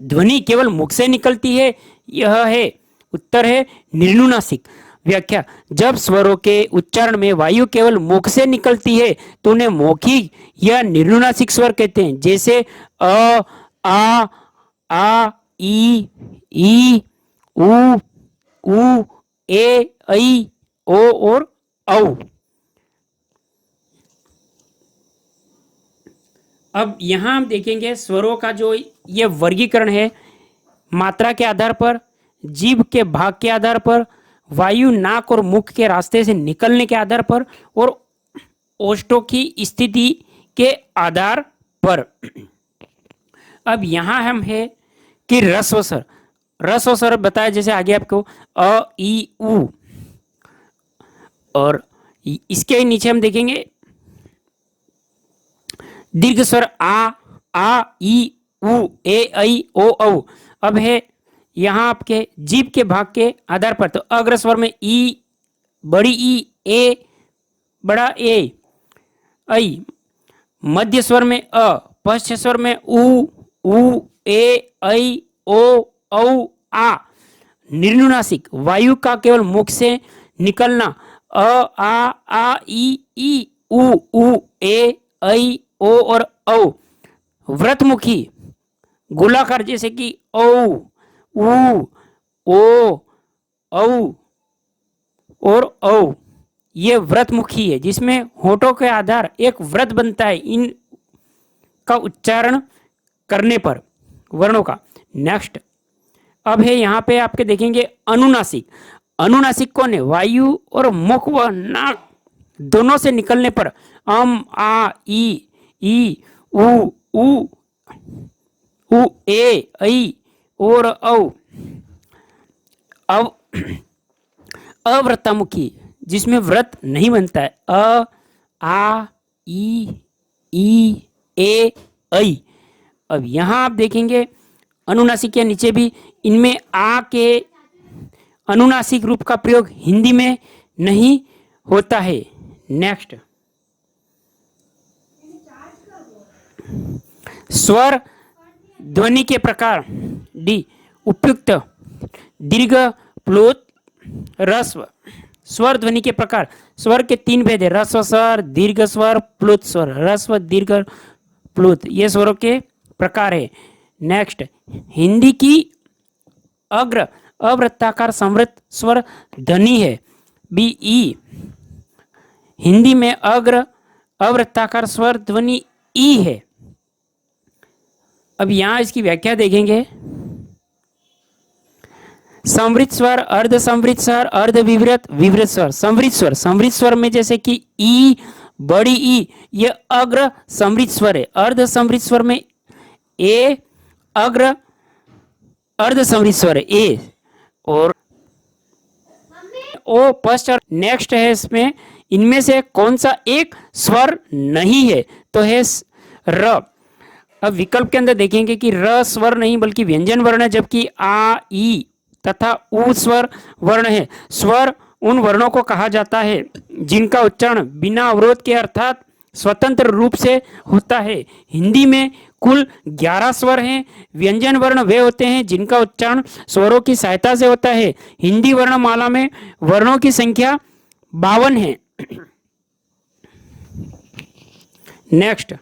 ध्वनि केवल मुख से निकलती है, यह है उत्तर है निर्नुनासिक। व्याख्या, जब स्वरों के उच्चारण में वायु केवल मुख से निकलती है तो उन्हें मौखिक या निर्नुनासिक स्वर कहते हैं। जैसे अ, आ, ई, उ, ए, ऐ, ओ और औ। अब यहां हम देखेंगे स्वरों का जो ये वर्गीकरण है, मात्रा के आधार पर, जीभ के भाग के आधार पर, वायु नाक और मुख के रास्ते से निकलने के आधार पर और ओष्ठों की स्थिति के आधार पर। अब यहां हम है कि ह्रस्व स्वर, ह्रस्व स्वर बताया जैसे आगे आपको अ, ई, उ, और इसके नीचे हम देखेंगे दीर्घ स्वर आ, ई, उ, ए, ऐ, ओ, औ। अब है यहाँ आपके जीभ के भाग के आधार पर, तो अग्र स्वर में ई, बड़ी ई, ए, बड़ा ए, ऐ। मध्य स्वर में अ, पश्च स्वर में उ, ए, ऐ, ओ, औ, आ। निर्नुनासिक, वायु का केवल मुख से निकलना आ, ई, उ, ए, ऐ, ओ और औ। व्रतमुखी, गोलाकार जैसे कि औ, उ, ओ, औ और औ। ये व्रतमुखी है जिसमें होठों के आधार एक व्रत बनता है इन का उच्चारण करने पर वर्णों का। नेक्स्ट, अब है यहाँ पे आपके देखेंगे अनुनासिक। अनुनासिक कौन है? वायु और मुख व नाक दोनों से निकलने पर आ, ई, उ, ए, ऐ और औ। अब अव्रतामुखी जिसमें व्रत नहीं बनता है आ, ई, ए, ऐ। अब यहां आप देखेंगे अनुनासिक के नीचे भी इनमें आ के अनुनासिक रूप का प्रयोग हिंदी में नहीं होता है। नेक्स्ट, स्वर ध्वनि के प्रकार। डी, उपयुक्त, दीर्घ, प्लुत, ह्रस्व। स्वर ध्वनि के प्रकार, स्वर के तीन भेद है, ह्रस्व स्वर, दीर्घ स्वर, प्लुत स्वर। ह्रस्व, दीर्घ, प्लुत, ये स्वरों के प्रकार है। नेक्स्ट, हिंदी की अग्र अवृत्ताकार संवृत स्वर ध्वनि है, बी, ई। हिंदी में अग्र अवृत्ताकार स्वर ध्वनि ई है। अब यहां इसकी व्याख्या देखेंगे। संवृत स्वर, अर्ध संवृत स्वर, अर्ध विवृत, विवृत स्वर। संवृत स्वर, संवृत स्वर में जैसे कि ई, बड़ी ई, ये अग्र संवृत स्वर है। अर्ध संवृत स्वर में ए, अग्र अर्ध संवृत स्वर है ए, और ओ पश्च। नेक्स्ट है इसमें, इनमें से कौन सा एक स्वर नहीं है? तो है र। अब विकल्प के अंदर देखेंगे कि र स्वर नहीं बल्कि व्यंजन वर्ण है, जबकि आ, ई तथा उ स्वर वर्ण है। स्वर उन वर्णों को कहा जाता है जिनका उच्चारण बिना अवरोध के अर्थात स्वतंत्र रूप से होता है। हिंदी में कुल 11 स्वर हैं। व्यंजन वर्ण वे होते हैं जिनका उच्चारण स्वरों की सहायता से होता है। हिंदी वर्णमाला में वर्णों की संख्या 52 है। नेक्स्ट,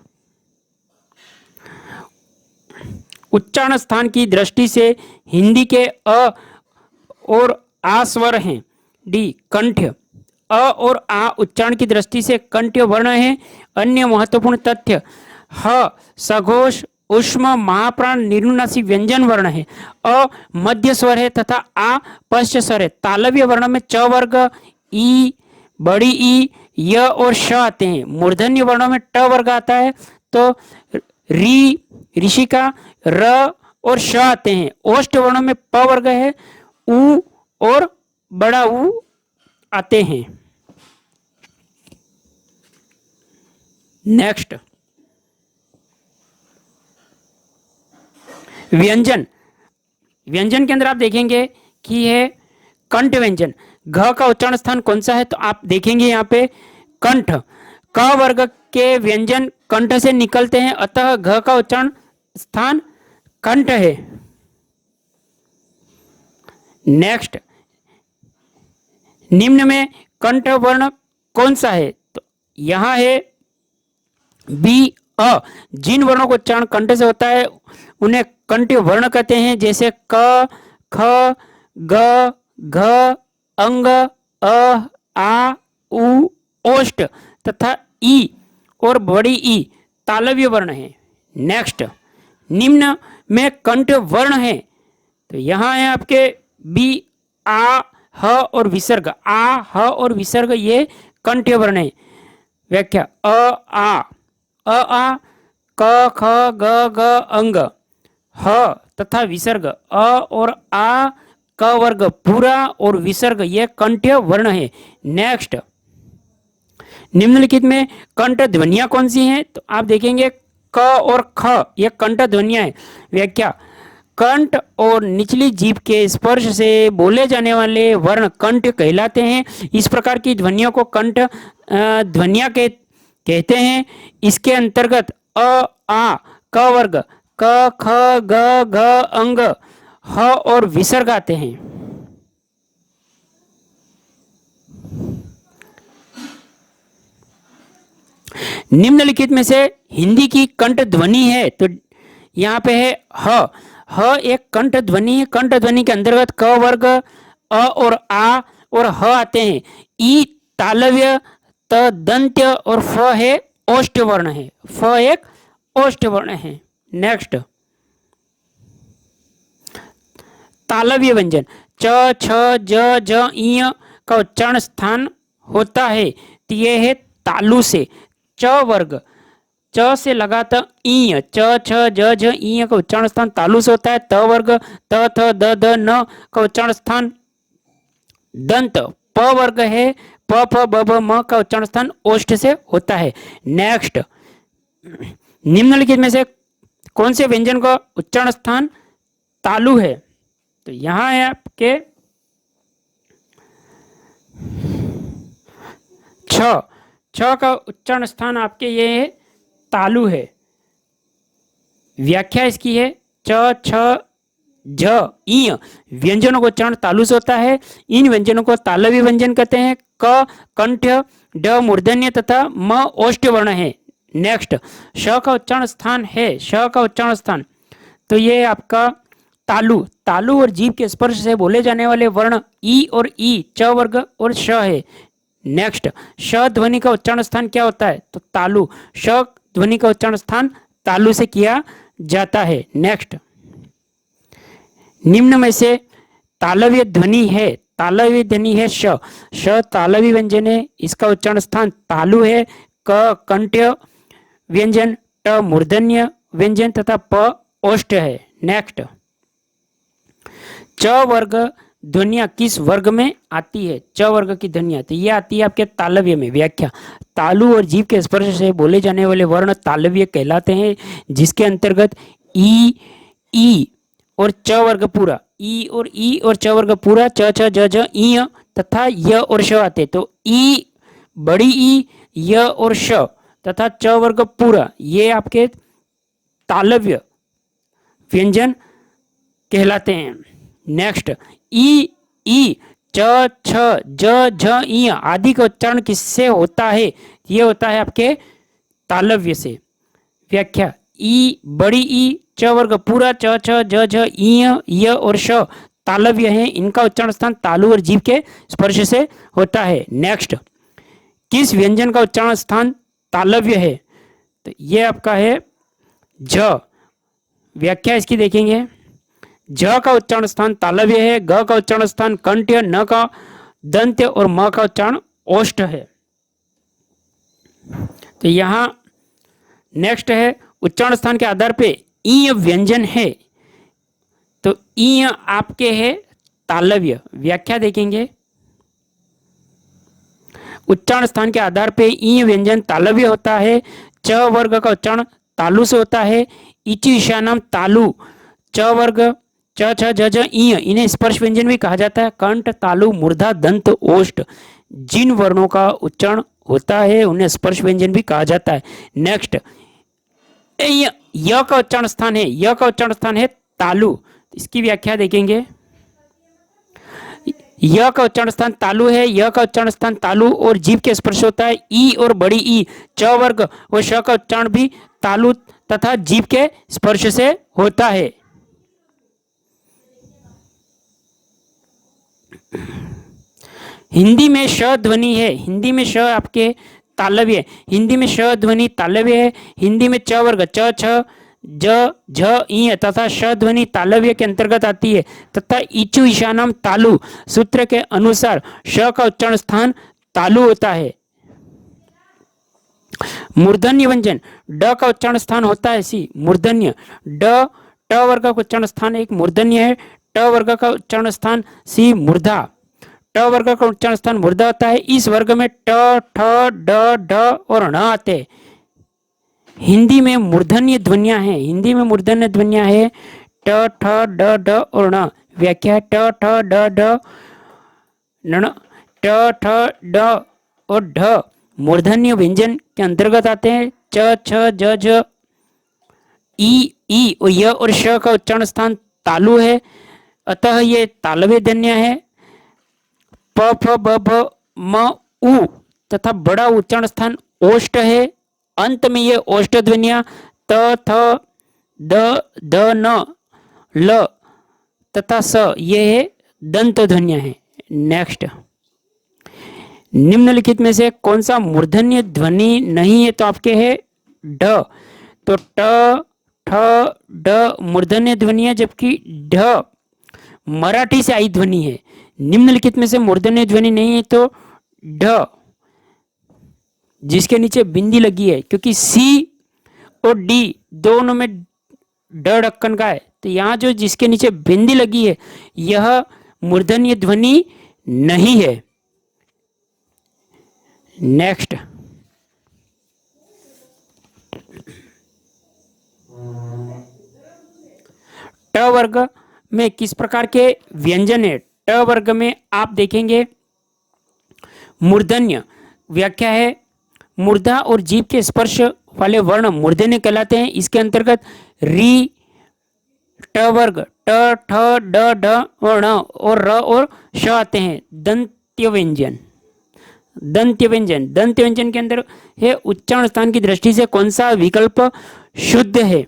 उच्चारण स्थान की दृष्टि से हिंदी के अ और आ स्वर हैं। डी, कंठ्य, अ और आ उच्चारण की दृष्टि से कंठ्य वर्ण है। अन्य महत्वपूर्ण तथ्य, ह सघोष, उष्म, महाप्राण, निर्नुनासिक व्यंजन वर्ण है। अ मध्य स्वर है तथा आ पश्च स्वर है। तालव्य वर्ण में च वर्ग, ई, बड़ी ई, य और श आते हैं। मूर्धन्य वर्णों में ट वर्ग आता है। तो री, ऋषिका, र, और श आते हैं। ओष्ठ वर्णों में प वर्ग है, उ और बड़ा उ आते हैं। नेक्स्ट, व्यंजन। व्यंजन के अंदर आप देखेंगे कि है कंठ व्यंजन। घ का उच्चारण स्थान कौन सा है? तो आप देखेंगे यहाँ पे कंठ। क वर्ग के व्यंजन कंठ से निकलते हैं, अतः घ का उच्चारण स्थान कंठ है। नेक्स्ट, निम्न में कंठ वर्ण कौन सा है? तो यहां है बी अ। जिन वर्णों का उच्चारण कंठ से होता है उन्हें कंठ वर्ण कहते हैं, जैसे क, ख, ग, घ, अंग, अ, आ, उ, ओष्ठ तथा ई और बड़ी ई तालव्य वर्ण है। नेक्स्ट, निम्न में कंठ वर्ण है, तो यहां है आपके बी आ, ह और विसर्ग। आ, ह और विसर्ग ये कंठ वर्ण है। व्याख्या, आ, क, ख, ग, घ, अंग, ह तथा विसर्ग अ और आ, क वर्ग पूरा और विसर्ग ये कंठ वर्ण है। नेक्स्ट, निम्नलिखित में कंठ ध्वनियां कौन सी हैं? तो आप देखेंगे क और ख ये कंठ ध्वनियां हैं। व्याख्या, कंठ और निचली जीभ के स्पर्श से बोले जाने वाले वर्ण कंठ कहलाते हैं। इस प्रकार की ध्वनियों को कंठ ध्वनियां कहते हैं। इसके अंतर्गत अ, आ, क वर्ग, क, ख, ग, घ, अंग, ह और विसर्ग आते हैं। निम्नलिखित में से हिंदी की कंठ ध्वनि है, तो यहाँ पे है ह। ह एक कंठ ध्वनि है। कंठ ध्वनि के अंतर्गत क वर्ग, अ और आ और ह आते हैं। ई तालव्य, त दंत्य और फ है ओष्ठ वर्ण है। फ एक ओष्ठ वर्ण है। नेक्स्ट, तालव्य व्यंजन। च, छ, ज, झ, इ का उच्चारण स्थान होता है, तो ये है तालु से। च वर्ग, च से लगातार ई, च, छ, ज, झ, ई का उच्चारण स्थान तालु से होता है। त वर्ग, त, थ, द, ध, न का उच्चारण स्थान दंत। प वर्ग है, प, फ, ब, भ, म का उच्चारण स्थान ओष्ठ से होता है। नेक्स्ट, निम्नलिखित में से कौन से व्यंजन का उच्चारण स्थान तालु है? तो यहां है आपके छ। छ का उच्चारण स्थान आपके ये है तालु है। व्याख्या इसकी है च, छ, झ, ई व्यंजनों का उच्चारण तालु से होता है। इन व्यंजनों को तालव्य व्यंजन कहते हैं। क कंठ, ड मूर्धन्य तथा म ओष्ठ वर्ण है। नेक्स्ट, श का उच्चारण स्थान है, श का उच्चारण स्थान तो ये आपका तालु। तालु और जीभ के स्पर्श से बोले जाने वाले वर्ण ई और ई, च वर्ग और श है। नेक्स्ट, श ध्वनि का उच्चारण स्थान क्या होता है? तो तालु। श ध्वनि का उच्चारण स्थान तालु से किया जाता है। नेक्स्ट, निम्न में से तालव्य ध्वनि है, तालव्य ध्वनि है श। श तालव्य व्यंजन है, इसका उच्चारण स्थान तालु है। क कंठ व्यंजन, ट मूर्धन्य व्यंजन तथा प ओष्ठ है। नेक्स्ट, च वर्ग ध्वनिया किस वर्ग में आती है? च वर्ग की ध्वनिया तो ये आती है आपके तालव्य में। व्याख्या, तालु और जीभ के स्पर्श से बोले जाने वाले वर्ण तालव्य कहलाते हैं, जिसके अंतर्गत ई और च वर्ग पूरा, ई और च वर्ग पूरा, च, छ, ज, झ, ई तथा य और श आते। तो ई, बड़ी ई, य और श तथा च वर्ग पूरा ये आपके तालव्य व्यंजन कहलाते हैं। नेक्स्ट, ई, च, छ, ज, झ, ई आदि का उच्चारण किससे होता है? ये होता है आपके तालव्य से। व्याख्या, ई, बड़ी ई, च वर्ग पूरा, च, छ, ज, झ, ई, य और श तालव्य है। इनका उच्चारण स्थान तालु और जीभ के स्पर्श से होता है। नेक्स्ट, किस व्यंजन का उच्चारण स्थान तालव्य है? तो ये आपका है झ। व्याख्या इसकी देखेंगे, झ का उच्चारण स्थान तालव्य है, ग का उच्चारण स्थान कंठ, न का दंत्य और म का उच्चारण ओष्ठ है। तो यहां नेक्स्ट है उच्चारण स्थान के आधार पे ई व्यंजन है। तो ई आपके है तालव्य। व्याख्या देखेंगे, उच्चारण स्थान के आधार पे ई व्यंजन तालव्य होता है। च वर्ग का उच्चारण तालु से होता है। इचु ईशानम तालु, च वर्ग, च छ ज ज ई, इन्हें स्पर्श व्यंजन भी कहा जाता है। कंठ, तालु, मूर्धा, दंत, ओष्ठ, जिन वर्णों का उच्चारण होता है उन्हें स्पर्श व्यंजन भी कहा जाता है। नेक्स्ट, य का उच्चारण स्थान है, य का उच्चारण स्थान है तालु। इसकी व्याख्या देखेंगे, य का उच्चारण स्थान तालु है, य का उच्चारण स्थान तालु और जीभ के स्पर्श होता है। ई और बड़ी ई, च वर्ग और श का उच्चारण भी तालु तथा जीभ के स्पर्श से होता है। हिंदी में श ध्वनि है, हिंदी में श आपके तालव्य, हिंदी में श ध्वनि तालव्य है। हिंदी में च वर्ग, च छ ज झ ई तथा श ध्वनि तालव्य के अंतर्गत आती है तथा इचु ईशानम तालु सूत्र के अनुसार श का उच्चारण स्थान तालु होता है। मूर्धन्य व्यंजन, ड का उच्चारण स्थान होता है सी, मूर्धन्य। ड, ट वर्ग का उच्चारण स्थान एक मूर्धन्य है। ट वर्ग का उच्चारण स्थान सी, मूर्धा। ट वर्ग का उच्चारण स्थान मूर्धा होता है। इस वर्ग में ट, ठ, ड, ढ और ण आते हैं। हिंदी में मूर्धन्य ध्वनियां हैं, हिंदी में मूर्धन्य ध्वनियां है ट, ठ, ड, ढ और ण। व्याख्या है, ट, ठ, ड, ढ, ण, ट, ठ, ड और ढ मूर्धन्य व्यंजन के अंतर्गत आते हैं। च, छ, ज, झ, ई और य और श का उच्चारण स्थान तालु है, अतः ये तालव्य ध्वनियां है। प, फ, ब, भ, म, उ तथा बड़ा उच्चारण स्थान ओष्ठ है। अंत में ये ओष्ठ ध्वनियां त, थ, द, ध, न, ल तथा स ये है दंत ध्वनियां हैं। नेक्स्ट, निम्नलिखित में से कौन सा मूर्धन्य ध्वनि नहीं है? तो आपके है ढ। तो ट, ठ, ड मूर्धन्य ध्वनि है, जबकि ढ मराठी से आई ध्वनि है। निम्नलिखित में से मूर्धन्य ध्वनि नहीं है तो ढ, जिसके नीचे बिंदी लगी है, क्योंकि सी और डी दोनों में ड ढक्कन का है, तो यहां जो जिसके नीचे बिंदी लगी है यह मूर्धन्य ध्वनि नहीं है। नेक्स्ट, ट वर्ग में किस प्रकार के व्यंजन है? ट वर्ग में आप देखेंगे मूर्धन्य। व्याख्या है, मूर्धा और जीभ के स्पर्श वाले वर्ण मूर्धन्य कहलाते हैं। इसके अंतर्गत री, ट वर्ग, ट, ठ, ड, ढ और ण और र और श आते हैं। दंत्य व्यंजन, दंत्य व्यंजन, दंत्य व्यंजन के अंदर है उच्चारण स्थान की दृष्टि से कौन सा विकल्प शुद्ध है?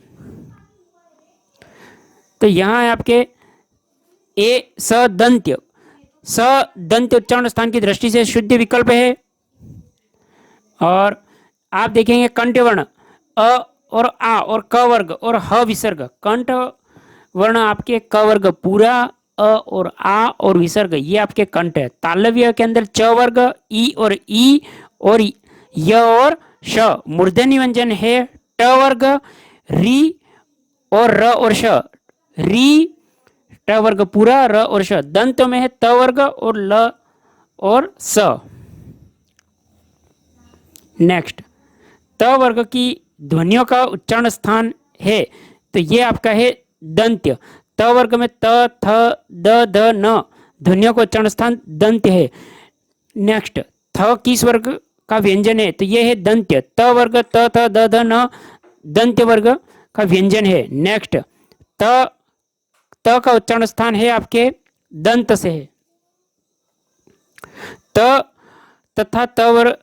तो यहां है आपके ए सदंत्य, सदंत्य उच्चारण स्थान की दृष्टि से शुद्ध विकल्प है। और आप देखेंगे कंठ वर्ण अ और आ और क वर्ग और ह विसर्ग, कंठ वर्ण आपके क वर्ग पूरा, अ और आ और विसर्ग ये आपके कंठ है। तालव्य के अंदर च वर्ग, ई और य और श। मूर्धन्य व्यंजन है ट वर्ग, री और र और श। री, ट वर्ग पूरा, र और श। दंत में है त वर्ग और ल और स। नेक्स्ट, त वर्ग की ध्वनियों का उच्चारण स्थान है, तो ये आपका है दंत्य। त वर्ग में त, थ, द, ध, न ध्वनियों का उच्चारण स्थान दंत्य है। नेक्स्ट, थ किस वर्ग का व्यंजन है? तो ये है दंत्य। त वर्ग, त, थ, द, ध, न दंत्य वर्ग का व्यंजन है। नेक्स्ट, त का उच्चारण स्थान है आपके दंत से है। त तथा त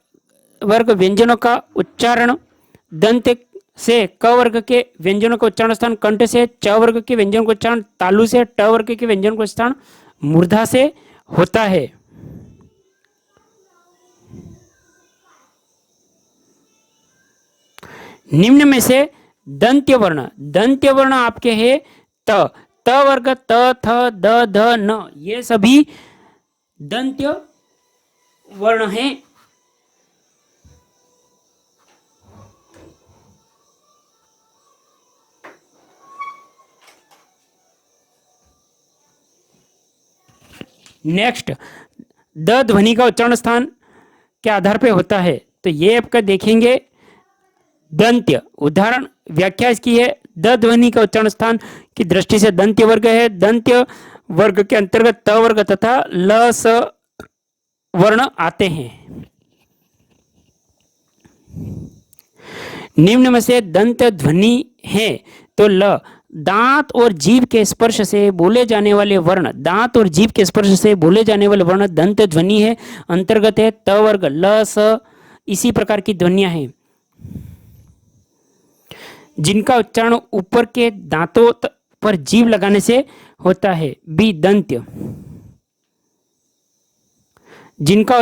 वर्ग व्यंजनों का उच्चारण दंत से, क वर्ग के व्यंजनों का उच्चारण स्थान कंठ से, च वर्ग के व्यंजन का उच्चारण तालु से, ट वर्ग के व्यंजन का उच्चारण मूर्धा से होता है। निम्न में से दंत्य वर्ण आपके है त। त वर्ग, त, थ, द, ध, न ये सभी दंत्य वर्ण हैं। नेक्स्ट, द ध्वनि का उच्चारण स्थान के आधार पे होता है, तो ये आपका देखेंगे दंत्य। उदाहरण व्याख्या इसकी है, द ध्वनि का उच्चारण स्थान की दृष्टि से दंत्य वर्ग है। दंत्य वर्ग के अंतर्गत त वर्ग तथा ल स वर्ण आते हैं। निम्न में से दंत ध्वनि है तो ल, दांत और जीभ के स्पर्श से बोले जाने वाले वर्ण, दांत और जीभ के स्पर्श से बोले जाने वाले वर्ण दंत ध्वनि है, अंतर्गत है। त वर्ग ल स इसी प्रकार की ध्वनियां हैं जिनका उच्चारण ऊपर के दांतों पर जीभ लगाने से होता है। बी दंत्य, जिनका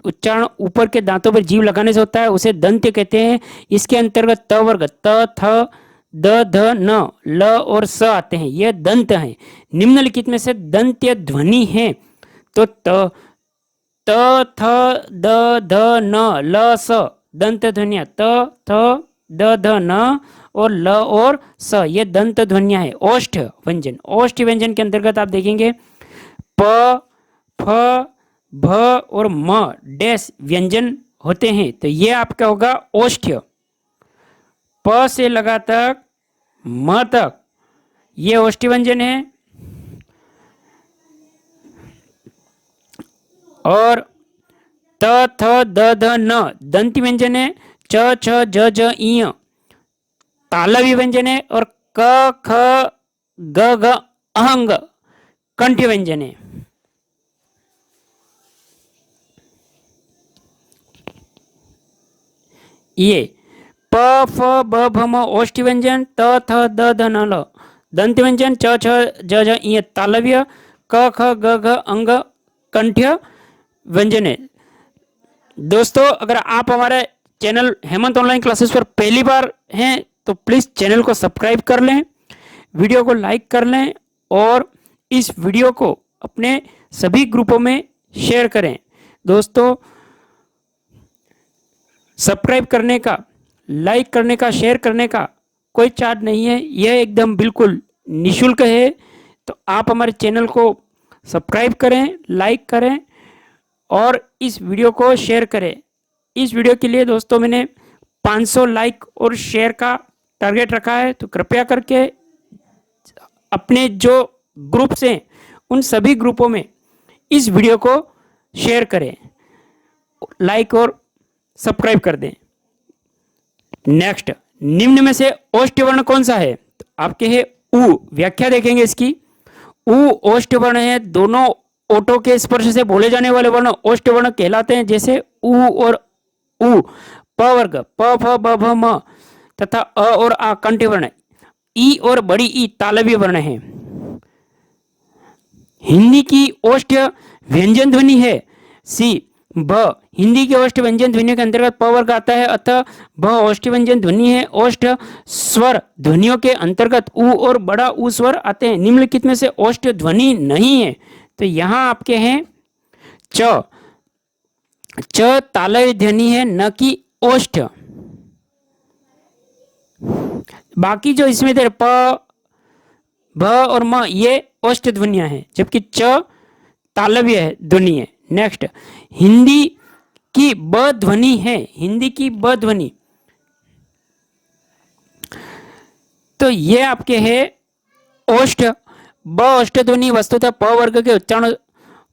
उच्चारण ऊपर के दांतों पर जीभ लगाने से होता है उसे दंत्य कहते हैं। इसके अंतर्गत त वर्ग त थ द ध न ल और स आते हैं, यह दंत हैं। निम्नलिखित में से दंत्य ध्वनि है तो त थ द ध न ल स दंत ध्वनिया, त थ द ध न और ल और स, ये दंत ध्वनियां है। ओष्ठ व्यंजन, ओष्ठ व्यंजन के अंतर्गत आप देखेंगे प फ भ और म डैश व्यंजन होते हैं, तो ये आपका होगा ओष्ठ्य। प से लगा तक म तक ये ओष्ठी व्यंजन है। और त थ द ध न दंती व्यंजन है। च छ ज ज इ तालव्य व्यंजन है। और क ख ग घ अहंग कंठ व्यंजन है। ये प फ ब भ म ओष्ठी व्यंजन, त थ द ध न ल दंत व्यंजन, च छ ज ज इ तालव्य, क ख ग घ अंग कंठ्य व्यंजन है। दोस्तों, अगर आप हमारे चैनल हेमंत ऑनलाइन क्लासेस पर पहली बार हैं तो प्लीज़ चैनल को सब्सक्राइब कर लें, वीडियो को लाइक कर लें और इस वीडियो को अपने सभी ग्रुपों में शेयर करें। दोस्तों, सब्सक्राइब करने का, लाइक करने का, शेयर करने का कोई चार्ज नहीं है, यह एकदम बिल्कुल निःशुल्क है। तो आप हमारे चैनल को सब्सक्राइब करें, लाइक करें और इस वीडियो को शेयर करें। इस वीडियो के लिए दोस्तों मैंने 500 लाइक और शेयर का टारगेट रखा है, तो कृपया करके अपने जो ग्रुप्स हैं उन सभी ग्रुपों में इस वीडियो को शेयर करें, लाइक और सब्सक्राइब कर दें। नेक्स्ट, निम्न में से ओष्ठ वर्ण कौन सा है? तो आपके है उ। व्याख्या देखेंगे इसकी। उ ओष्ठ वर्ण है। दोनों ओठों के स्पर्श से बोले जाने वाले वर्ण ओष्ठ वर्ण कहलाते हैं, जैसे उ और उ। प वर्ग प फ ब भ म तथा अ और आ कंठ वर्ण। ई और बड़ी ई तालव्य वर्ण है। हिंदी की ओष्ठ व्यंजन ध्वनि है सी भ। हिंदी के ओष्ठ व्यंजन ध्वनि के अंतर्गत प वर्ग आता है, अतः भ ओष्ठ व्यंजन ध्वनि है। ओष्ठ स्वर ध्वनियों के अंतर्गत उ और बड़ा उ स्वर आते हैं। निम्नलिखित में से ओष्ठ ध्वनि नहीं है, तो यहां आपके हैं च। च तालव्य ध्वनि है, न कि ओष्ठ। बाकी जो इसमें थे प भ और म ये ओष्ठ ध्वनियां हैं, जबकि च तालव्य है ध्वनि है। नेक्स्ट, हिंदी की ब ध्वनि है। हिंदी की ब ध्वनि, तो ये आपके है ओष्ठ। ब ओष्ठ ध्वनि वस्तुतः प वर्ग के उच्चारण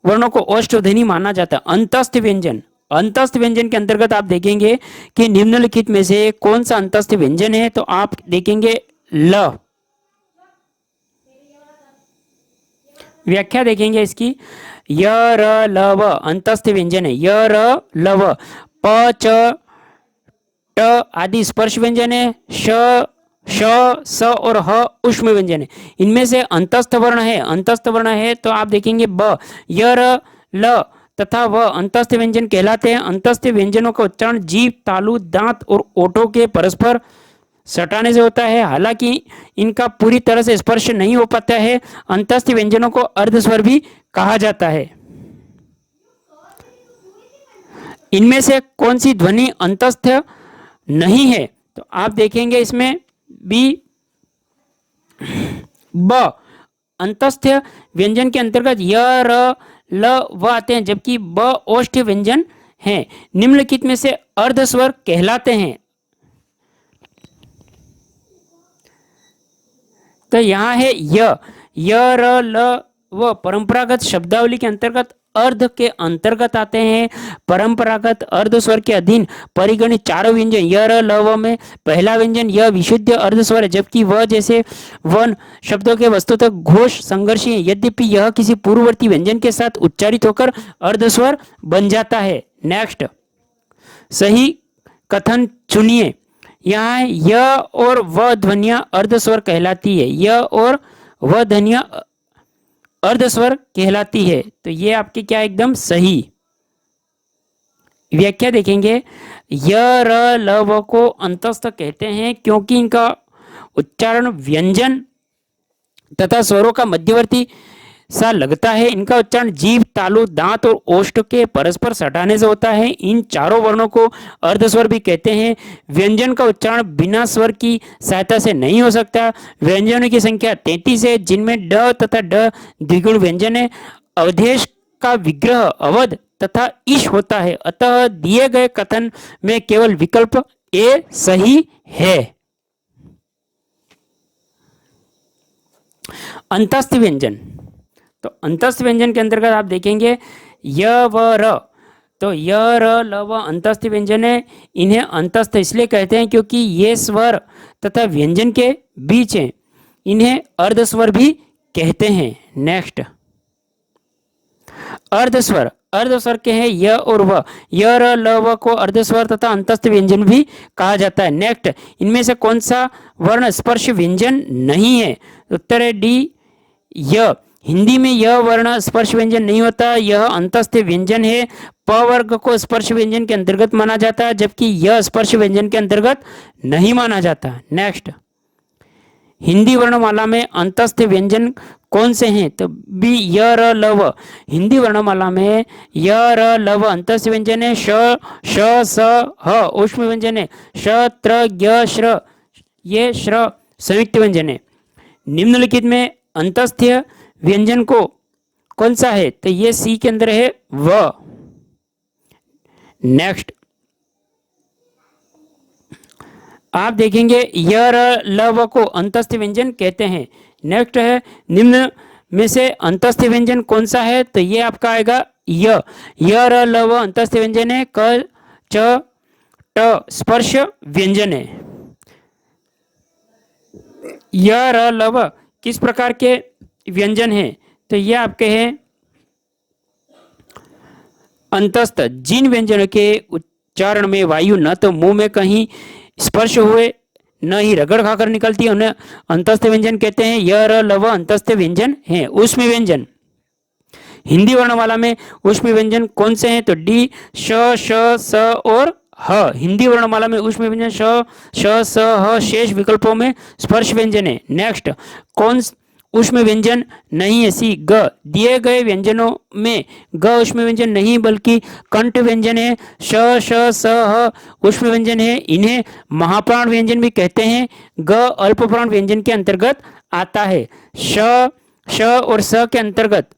वर्णों को ओष्ठ ध्वनि माना जाता है। अंतस्थ व्यंजन, अंतस्थ व्यंजन के अंतर्गत आप देखेंगे कि निम्नलिखित में से कौन सा अंतस्थ व्यंजन है, तो आप देखेंगे ल। व्याख्या देखेंगे इसकी। य र ल व अंतस्थ व्यंजन है। य र ल व। प च ट आदि स्पर्श व्यंजन है। श श स और ह उष्म व्यंजन है। इनमें से अंतस्थ वर्ण है। अंतस्थ वर्ण है तो आप देखेंगे ब। य र ल तथा व अंतस्थ व्यंजन कहलाते हैं। अंतस्थ व्यंजनों का उच्चारण जीभ, तालु, दांत और ओठों के परस्पर सटाने से होता है। हालांकि इनका पूरी तरह से स्पर्श नहीं हो पाता है। अंतस्थ व्यंजनों को अर्धस्वर भी कहा जाता है। इनमें से कौन सी ध्वनि अंतस्थ नहीं है, तो आप देखेंगे इसमें बी ब। अंतस्थ व्यंजन के अंतर्गत य र ल व आते हैं, जबकि ब ओष्ठ्य व्यंजन हैं। निम्नलिखित में से अर्ध स्वर कहलाते हैं। तो यहाँ है य र ल व परंपरागत शब्दावली के अंतर्गत अर्ध के अंतर्गत आते हैं। परंपरागत अर्ध स्वर के अधीन परिगणित चारों व्यंजन य र ल व में पहला व्यंजन यह विशुद्ध अर्ध स्वर है, जबकि वह जैसे वन शब्दों के वस्तुतः घोष संघर्षी है। यद्यपि यह किसी पूर्ववर्ती व्यंजन के साथ उच्चारित होकर अर्ध स्वर बन जाता है। नेक्स्ट, सही कथन चुनिए। यहाँ य और व ध्वनियां अर्ध स्वर कहलाती है। य और व ध्वनियां अर्ध स्वर कहलाती है। तो ये आपके क्या एकदम सही। व्याख्या देखेंगे। य र ल व को अंतस्थ कहते हैं क्योंकि इनका उच्चारण व्यंजन तथा स्वरों का मध्यवर्ती सा लगता है। इनका उच्चारण जीभ, तालु, दांत और ओष्ठ के परस्पर सटाने से होता है। इन चारों वर्णों को अर्धस्वर भी कहते हैं। व्यंजन का उच्चारण बिना स्वर की सहायता से नहीं हो सकता। व्यंजनों की संख्या 33 है, जिनमें ड तथा ड द्विगुण व्यंजन है। अवधेश का विग्रह अवध तथा ईश होता है। अतः दिए गए कथन में केवल विकल्प ए सही है। अंतस्थ व्यंजन। तो अंतस्थ व्यंजन के अंतर्गत आप देखेंगे य व र। तो य र ल व अंतस्थ व्यंजन है। इन्हें अंतस्थ इसलिए कहते हैं क्योंकि ये स्वर तथा व्यंजन के बीच हैं। इन्हें अर्धस्वर भी कहते हैं। नेक्स्ट, अर्धस्वर। अर्धस्वर के हैं य और व। य र ल व को अर्धस्वर तथा अंतस्थ व्यंजन भी कहा जाता है। नेक्स्ट, इनमें से कौन सा वर्ण स्पर्श व्यंजन नहीं है? उत्तर है डी य। हिंदी में यह वर्ण स्पर्श व्यंजन नहीं होता, यह अंतस्थ व्यंजन है। प वर्ग को स्पर्श व्यंजन के अंतर्गत माना जाता है, जबकि यह स्पर्श व्यंजन के अंतर्गत नहीं माना जाता। नेक्स्ट, हिंदी वर्णमाला में अंतस्थ व्यंजन कौन से हैं? तो बी य र ल व। हिंदी वर्णमाला में य र ल व अंतस्थ व्यंजन है। श श स ह ऊष्म व्यंजन है। श त्र य श्र ये श्र संयुक्त व्यंजन है। निम्नलिखित में अंतस्थ व्यंजन को कौन सा है? तो ये सी के अंदर है व। नेक्स्ट, आप देखेंगे य र ल व को अंतस्थ व्यंजन कहते हैं। नेक्स्ट है निम्न में से अंतस्थ व्यंजन कौन सा है? तो ये आपका आएगा य र ल व अंतस्थ व्यंजन है। क च ट स्पर्श व्यंजन है। य र ल व किस प्रकार के व्यंजन है? तो ये आपके हैं अंतस्थ। जिन व्यंजनों के उच्चारण में वायु न तो मुंह में कहीं स्पर्श हुए न ही रगड़ खाकर निकलती है, उन्हें अंतस्थ व्यंजन कहते हैं। य र ल व अंतस्थ व्यंजन हैं। ऊष्म व्यंजन। हिंदी वर्णमाला में ऊष्म व्यंजन कौन से हैं? तो डी श श स और ह। हिंदी वर्णमाला में ऊष्म व्यंजन श श स ह। शेष विकल्पों में स्पर्श व्यंजन है। नेक्स्ट, कौन ऊष्म व्यंजन नहीं है? सी ग। दिए गए व्यंजनों में ग ऊष्म व्यंजन नहीं बल्कि कंठ व्यंजन है। श श स ह ऊष्म व्यंजन है। इन्हें महाप्राण व्यंजन भी कहते हैं। ग अल्पप्राण व्यंजन के अंतर्गत आता है। श श और स के अंतर्गत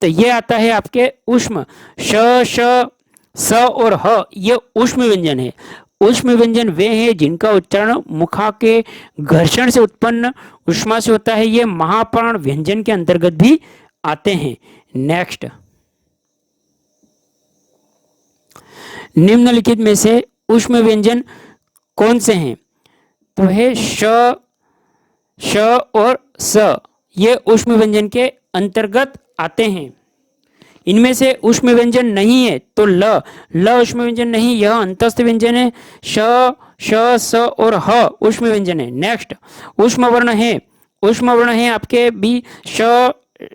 तो ये आता है आपके ऊष्म। श श स और ह ये ऊष्म व्यंजन है। ऊष्म व्यंजन वे हैं जिनका उच्चारण मुखा के घर्षण से उत्पन्न ऊष्मा से होता है। ये महाप्राण व्यंजन के अंतर्गत भी आते हैं। नेक्स्ट, निम्नलिखित में से ऊष्म व्यंजन कौन से हैं? तो है श श और स। ये ऊष्म व्यंजन के अंतर्गत आते हैं। इनमें से ऊष्म व्यंजन नहीं है तो ल ऊष्म व्यंजन नहीं, यह अंतस्थ व्यंजन है। श श स और ह ऊष्म व्यंजन है। नेक्स्ट, ऊष्म वर्ण है। ऊष्म वर्ण है आपके बी श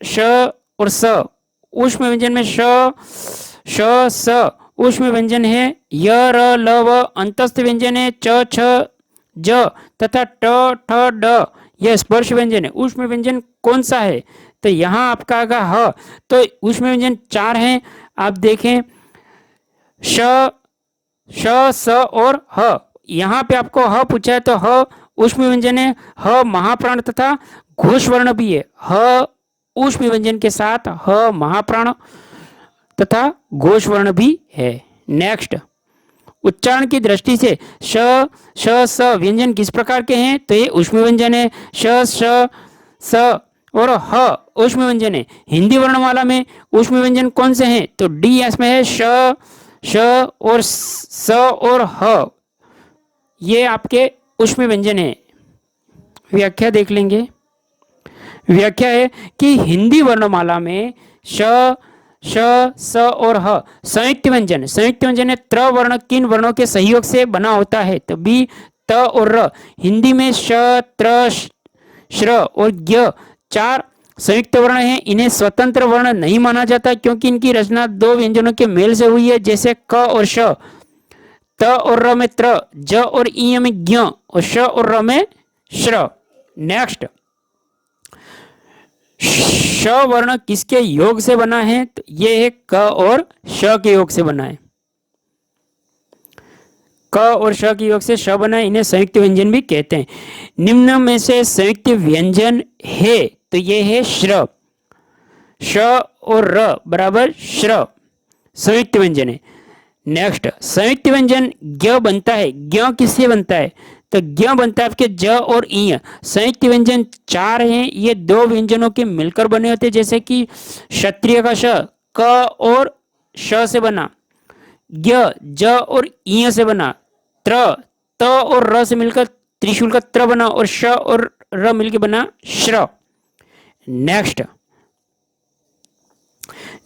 श और स। ऊष्म व्यंजन में श श स ऊष्म व्यंजन है। य र ल व अंतस्थ व्यंजन है। च छ ज तथा ट ठ ड यह स्पर्श व्यंजन है। ऊष्म व्यंजन कौन सा है? तो यहाँ आपका आएगा ह। तो ऊष्म व्यंजन 4 हैं। आप देखें श श स और ह। यहाँ पे आपको ह पूछा है तो ह ऊष्म व्यंजन है। ह महाप्राण तथा घोष वर्ण भी है। ह ऊष्म व्यंजन के साथ ह महाप्राण तथा घोष वर्ण भी है। नेक्स्ट, उच्चारण की दृष्टि से श, श, स व्यंजन किस प्रकार के हैं? तो ये ऊष्म व्यंजन है। श, श, स और ह ऊष्म व्यंजन है। हिंदी वर्णमाला में ऊष्म व्यंजन कौन से हैं? तो डी इसमें है। श, श और स और ह ये आपके ऊष्म व्यंजन है। व्याख्या देख लेंगे। व्याख्या है कि हिंदी वर्णमाला में श, श, स और ह संयुक्त व्यंजन है। त्र वर्ण किन वर्णों के सहयोग से बना होता है? तो बी त और र। हिंदी में श, त्र, श्र और ज्ञ चार संयुक्त वर्ण हैं। इन्हें स्वतंत्र वर्ण नहीं माना जाता क्योंकि इनकी रचना दो व्यंजनों के मेल से हुई है, जैसे क और श। त और र में त्र, ज और ई में ज्ञ और श और र में श्र। नेक्स्ट, श वर्ण किसके योग से बना है? तो ये है क और श के योग से बना है। क और श के योग से श बना है। इन्हें संयुक्त व्यंजन भी कहते हैं। निम्न में से संयुक्त व्यंजन है तो ये है श्र। श और र बराबर श्र संयुक्त व्यंजन है। नेक्स्ट, संयुक्त व्यंजन ज्ञ बनता है। ज्ञ किससे बनता है? तो ज्ञ बनता है आपके ज और ई। संयुक्त व्यंजन चार हैं। ये दो व्यंजनों के मिलकर बने होते हैं, जैसे कि क्षत्रिय का श क और श से बना, ज्ञ ज और ई से बना, त्र त और र से मिलकर त्रिशूल का त्र बना और श और र मिलकर बना श्र। नेक्स्ट,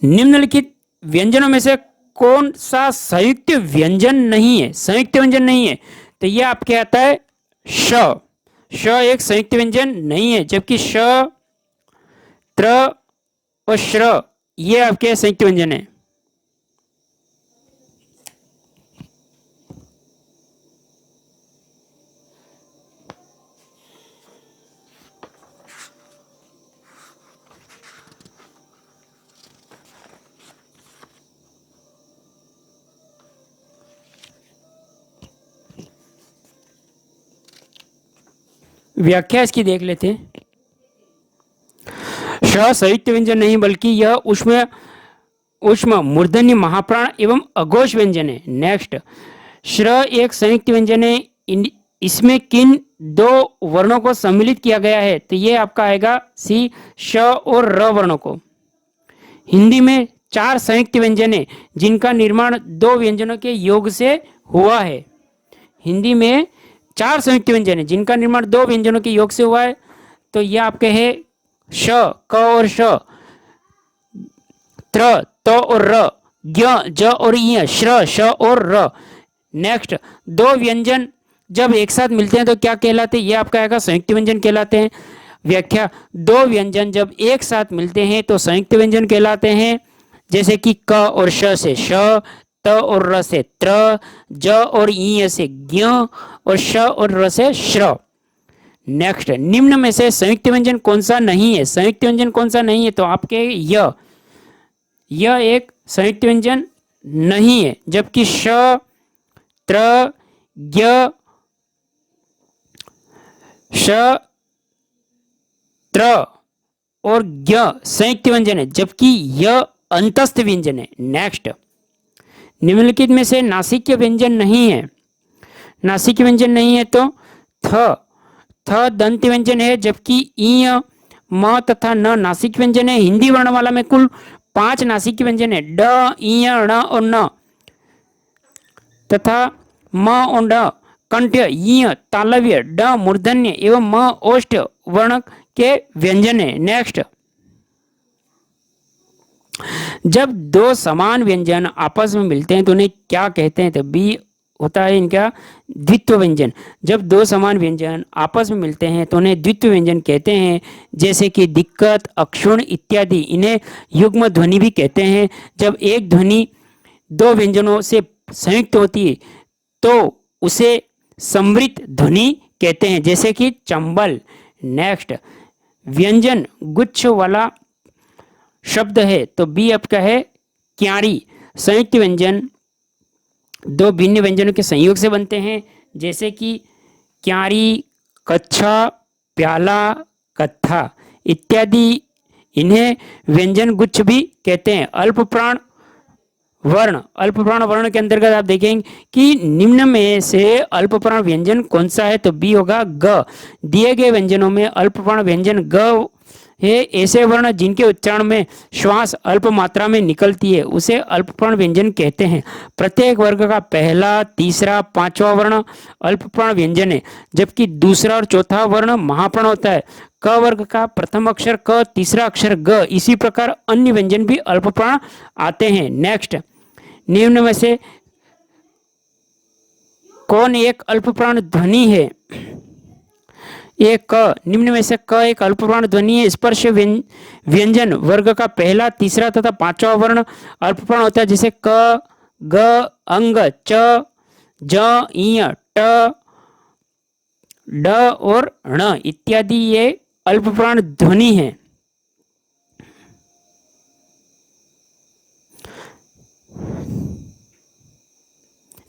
निम्नलिखित व्यंजनों में से कौन सा संयुक्त व्यंजन नहीं है? संयुक्त व्यंजन नहीं है तो यह आपके आता है श। श एक संयुक्त व्यंजन नहीं है, जबकि श, त्र और श्र ये आपके संयुक्त व्यंजन है। व्याख्या इसकी देख लेते हैं। श संयुक्त व्यंजन नहीं बल्कि यह ऊष्म ऊष्म मूर्धन्य महाप्राण एवं अघोष व्यंजन है। नेक्स्ट, श्र एक संयुक्त व्यंजन है। इसमें किन दो वर्णों को सम्मिलित किया गया है? तो ये आपका आएगा सी श और र वर्णों को। हिंदी में चार संयुक्त व्यंजन है जिनका निर्माण दो व्यंजनों के योग से हुआ है। हिंदी में चार संयुक्त व्यंजन है जिनका निर्माण दो व्यंजनों के योग से हुआ है। तो यह आपके है श, क और श, त्र, त और र, ज्ञ, ज और इ, श्र, श और र। नेक्स्ट, दो व्यंजन जब एक साथ मिलते हैं तो क्या कहलाते हैं? ये आपका आएगा संयुक्त व्यंजन कहलाते हैं। व्याख्या, दो व्यंजन जब एक साथ मिलते हैं तो संयुक्त व्यंजन कहलाते हैं, जैसे कि क और श से श, त और र से त्र, ज और ई से ज्ञ और श और र से श्र। नेक्स्ट, निम्न में से संयुक्त व्यंजन कौन सा नहीं है? संयुक्त व्यंजन कौन सा नहीं है? तो आपके यह एक संयुक्त व्यंजन नहीं है, जबकि श, त्र, ज्ञ, श, त्र और ज्ञ संयुक्त व्यंजन है, जबकि यह अंतस्थ व्यंजन है। नेक्स्ट, निम्नलिखित में से नासिक व्यंजन नहीं है। नासिक व्यंजन नहीं है तो थ दंत व्यंजन है, जबकि ई, म तथा न नासिक व्यंजन है। हिंदी वर्णमाला में कुल 5 नासिक व्यंजन है, ड, ई, ण और न तथा म और ड कंठ, ई तालव्य, ड मूर्धन्य एवं म ओष्ठ वर्ण के व्यंजन है। नेक्स्ट, जब दो समान व्यंजन आपस में मिलते हैं तो उन्हें क्या कहते हैं? तो बी होता है इनका द्वित्व व्यंजन। जब दो समान व्यंजन आपस में मिलते हैं तो उन्हें द्वित्व व्यंजन कहते हैं, जैसे कि दिक्कत, अक्षुण इत्यादि। इन्हें युग्म ध्वनि भी कहते हैं। जब एक ध्वनि दो व्यंजनों से संयुक्त होती है तो उसे समृद्ध ध्वनि कहते हैं, जैसे कि चंबल। नेक्स्ट, व्यंजन गुच्छ वाला शब्द है तो बी आपका है क्यारी। संयुक्त व्यंजन दो भिन्न व्यंजनों के संयोग से बनते हैं, जैसे कि क्यारी, कच्छा, प्याला, कत्था इत्यादि। इन्हें व्यंजन गुच्छ भी कहते हैं। अल्पप्राण वर्ण के अंतर्गत आप देखेंगे कि निम्न में से अल्पप्राण व्यंजन कौन सा है, तो बी होगा ग। दिए गए व्यंजनों में अल्पप्राण व्यंजन ग है। ऐसे वर्ण जिनके उच्चारण में श्वास अल्प मात्रा में निकलती है उसे अल्पप्राण व्यंजन कहते हैं। प्रत्येक वर्ग का पहला, तीसरा, पांचवा वर्ण अल्पप्राण व्यंजन है, जबकि दूसरा और चौथा वर्ण महाप्राण होता है। क वर्ग का प्रथम अक्षर क, तीसरा अक्षर ग, इसी प्रकार अन्य व्यंजन भी अल्पप्राण आते हैं। नेक्स्ट, निम्न में से कौन एक अल्पप्राण ध्वनि है? एक क, निम्न में से क एक अल्पप्राण ध्वनि है। स्पर्श व्यंजन वर्ग का पहला, तीसरा तथा पांचवा वर्ण अल्पप्राण होता है, जैसे क, ग, अंग, च, ज, इ, ट, ड और ण इत्यादि ये अल्पप्राण ध्वनि है।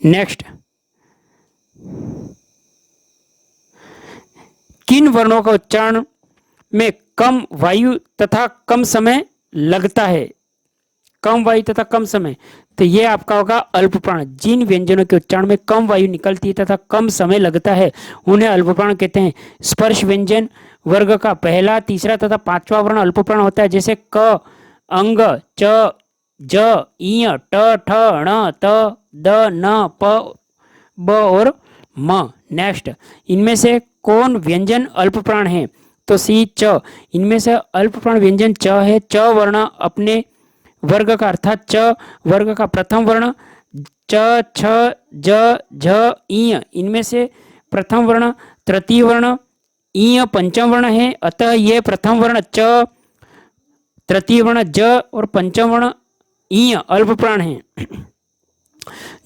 नेक्स्ट, किन वर्णों का उच्चारण में कम वायु तथा कम समय लगता है? कम वायु तथा कम समय, तो ये आपका होगा अल्पप्राण। जिन व्यंजनों के उच्चारण में कम वायु निकलती है तथा कम समय लगता है उन्हें अल्पप्राण कहते हैं। स्पर्श व्यंजन वर्ग का पहला, तीसरा तथा पांचवा वर्ण अल्पप्राण होता है, जैसे क, अंग, च, ज, इ, ट, ठ, ण, त, द, न, प, ब और म। नेक्स्ट, इनमें से कौन व्यंजन अल्पप्राण है? तो सी च। इनमें से अल्पप्राण व्यंजन च है। च वर्ण अपने वर्ग का अर्थात च वर्ग का प्रथम वर्ण च, छ, ज, झ, इ, इनमें से प्रथम वर्ण तृतीय वर्ण इ पंचम वर्ण है, अतः ये प्रथम वर्ण च, तृतीय वर्ण ज और पंचम वर्ण इ अल्पप्राण है।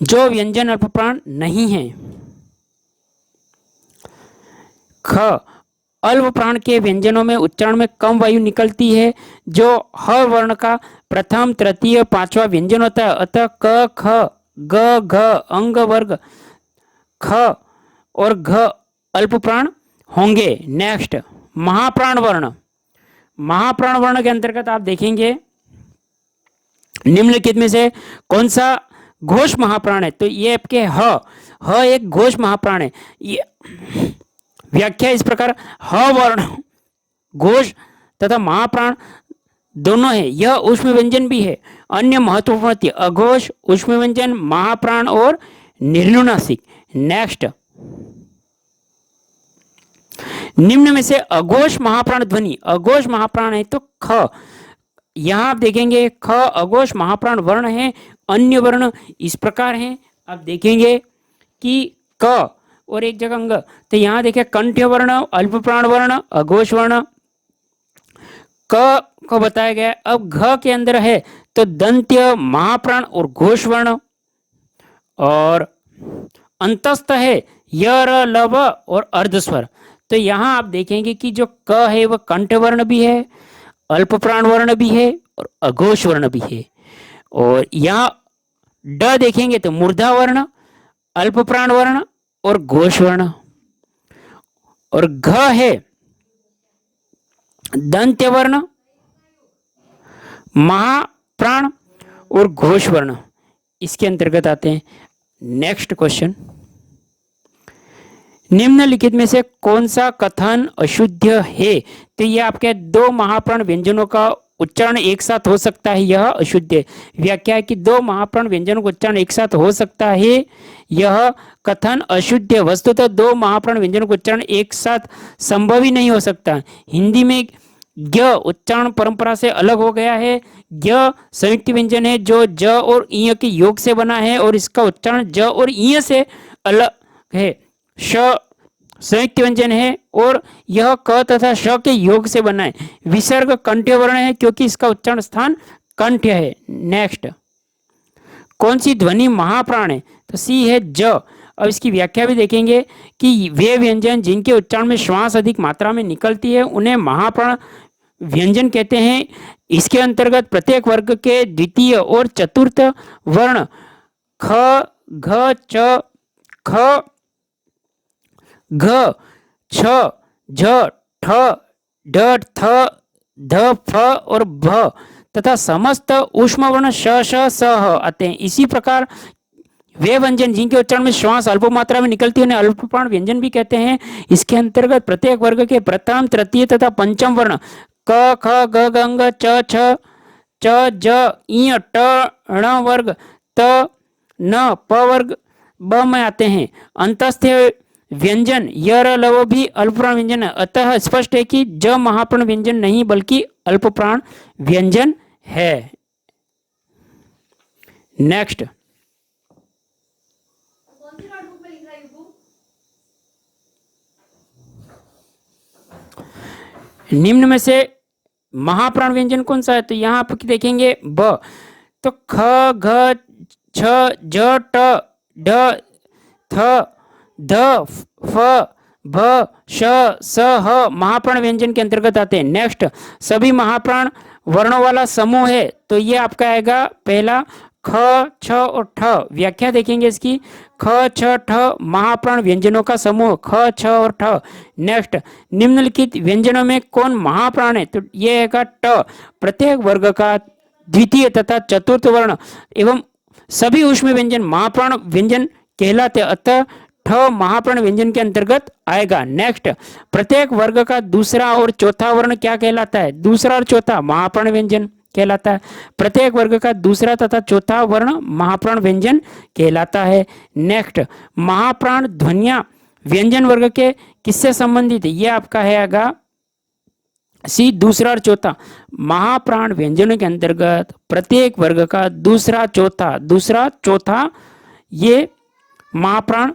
जो व्यंजन अल्पप्राण नहीं है, ख, अल्पप्राण के व्यंजनों में उच्चारण में कम वायु निकलती है, जो ह वर्ण का प्रथम, तृतीय, पांचवा व्यंजन होता है, अतः क, ख, ग, घ, अंग वर्ग ख और घ अल्पप्राण होंगे। नेक्स्ट, महाप्राण वर्ण। महाप्राण वर्ण के अंतर्गत आप देखेंगे निम्नलिखित में से कौन सा घोष महाप्राण है? तो ये आपके ह एक घोष महाप्राण है। ये व्याख्या इस प्रकार, ह वर्ण घोष तथा महाप्राण दोनों है। यह ऊष्म व्यंजन भी है। अन्य महत्वपूर्ण अघोष, ऊष्म व्यंजन, महाप्राण और निर्नुनासिक। नेक्स्ट, निम्न में से अघोष महाप्राण ध्वनि, अघोष महाप्राण है तो ख। यहां आप देखेंगे ख अघोष महाप्राण वर्ण है। अन्य वर्ण इस प्रकार हैं, आप देखेंगे कि क और एक जगह अंग, तो यहां देखिए कंठ वर्ण, अल्पप्राण वर्ण, अघोष वर्ण, क को बताया गया। अब घ के अंदर है तो दंत्य, महाप्राण और घोष वर्ण, और अंतस्थ है य, र, ल, व और अर्धस्वर। तो यहां आप देखेंगे कि जो क है वह कंठ वर्ण भी है, अल्पप्राण वर्ण भी है और अघोष वर्ण भी है। और यहाँ ड देखेंगे तो मूर्धा वर्ण, अल्पप्राण वर्ण और घोष वर्ण। और घ है दंत्य वर्ण, महाप्राण और घोष वर्ण, इसके अंतर्गत आते हैं। नेक्स्ट क्वेश्चन, निम्नलिखित में से कौन सा कथन अशुद्ध है? तो ये आपके दो महाप्राण व्यंजनों का उच्चारण एक साथ हो सकता है, यह अशुद्ध है। व्याख्या है कि दो महाप्राण व्यंजनों का उच्चारण एक साथ हो सकता है, यह कथन अशुद्ध है। वस्तुतः दो महाप्राण व्यंजनों का उच्चारण एक साथ संभव ही नहीं हो सकता। हिंदी में ज्ञ उच्चारण परंपरा से अलग हो गया है। ज्ञ संयुक्त व्यंजन है जो ज और इ के योग से बना है और इसका उच्चारण ज और इ से अलग है। श संयुक्त व्यंजन है और यह क तथा श के योग से बना है। विसर्ग कंठ्य वर्ण है क्योंकि इसका उच्चारण स्थान कंठ्य है। नेक्स्ट, कौन सी ध्वनि महाप्राण है? तो सी है ज। अब इसकी व्याख्या भी देखेंगे कि वे व्यंजन जिनके उच्चारण में श्वास अधिक मात्रा में निकलती है उन्हें महाप्राण व्यंजन कहते हैं। इसके अंतर्गत प्रत्येक वर्ग के द्वितीय और चतुर्थ वर्ण ख, घ, च, ख, घ, छ, झ, ठ, ढ, थ, ध, फ और भ तथा समस्त ऊष्म वर्ण श, श, स, ह आते हैं। इसी प्रकार वे व्यंजन जिनके उच्चारण में श्वास अल्प मात्रा में निकलती है उन्हें अल्पप्राण व्यंजन भी कहते हैं। इसके अंतर्गत प्रत्येक वर्ग के प्रथम, तृतीय तथा पंचम वर्ण क, ख, ग, ग, च, छ, च, ज, इ, ट, ण वर्ग, त, न, प वर्ग ब में आते हैं। अंतस्थ व्यंजन य, र, लव भी अल्पप्राण व्यंजन है। अतः स्पष्ट है कि ज महाप्राण व्यंजन नहीं बल्कि अल्पप्राण व्यंजन है। नेक्स्ट, निम्न में से महाप्राण व्यंजन कौन सा है? तो यहां आप देखेंगे ब, तो ख, घ, छ, ज, ट, ढ, थ, ध, फ, भ, श, स, ह महाप्राण व्यंजन के अंतर्गत आते हैं। नेक्स्ट, सभी महाप्राण वर्णों वाला समूह है तो ये आपका आएगा पहला ख, छ और ठ। व्याख्या देखेंगे इसकी, ख, छ, ठ महाप्राण व्यंजनों का समूह ख, छ और ठ। नेक्स्ट, निम्नलिखित व्यंजनों में कौन महाप्राण है? तो ये है ट। प्रत्येक वर्ग का द्वितीय तथा चतुर्थ वर्ण एवं सभी ऊष्म व्यंजन महाप्राण व्यंजन कहलाते, अतः ठ महाप्राण व्यंजन के अंतर्गत आएगा। नेक्स्ट, प्रत्येक वर्ग का दूसरा और चौथा वर्ण क्या कहलाता है? दूसरा और चौथा महाप्राण व्यंजन कहलाता है। प्रत्येक वर्ग का दूसरा तथा चौथा वर्ण महाप्राण व्यंजन कहलाता है। नेक्स्ट, महाप्राण ध्वनियां व्यंजन वर्ग के किससे संबंधित है? ये आपका है आगा सी, दूसरा और चौथा। महाप्राण व्यंजनों के अंतर्गत प्रत्येक वर्ग का दूसरा चौथा ये महाप्राण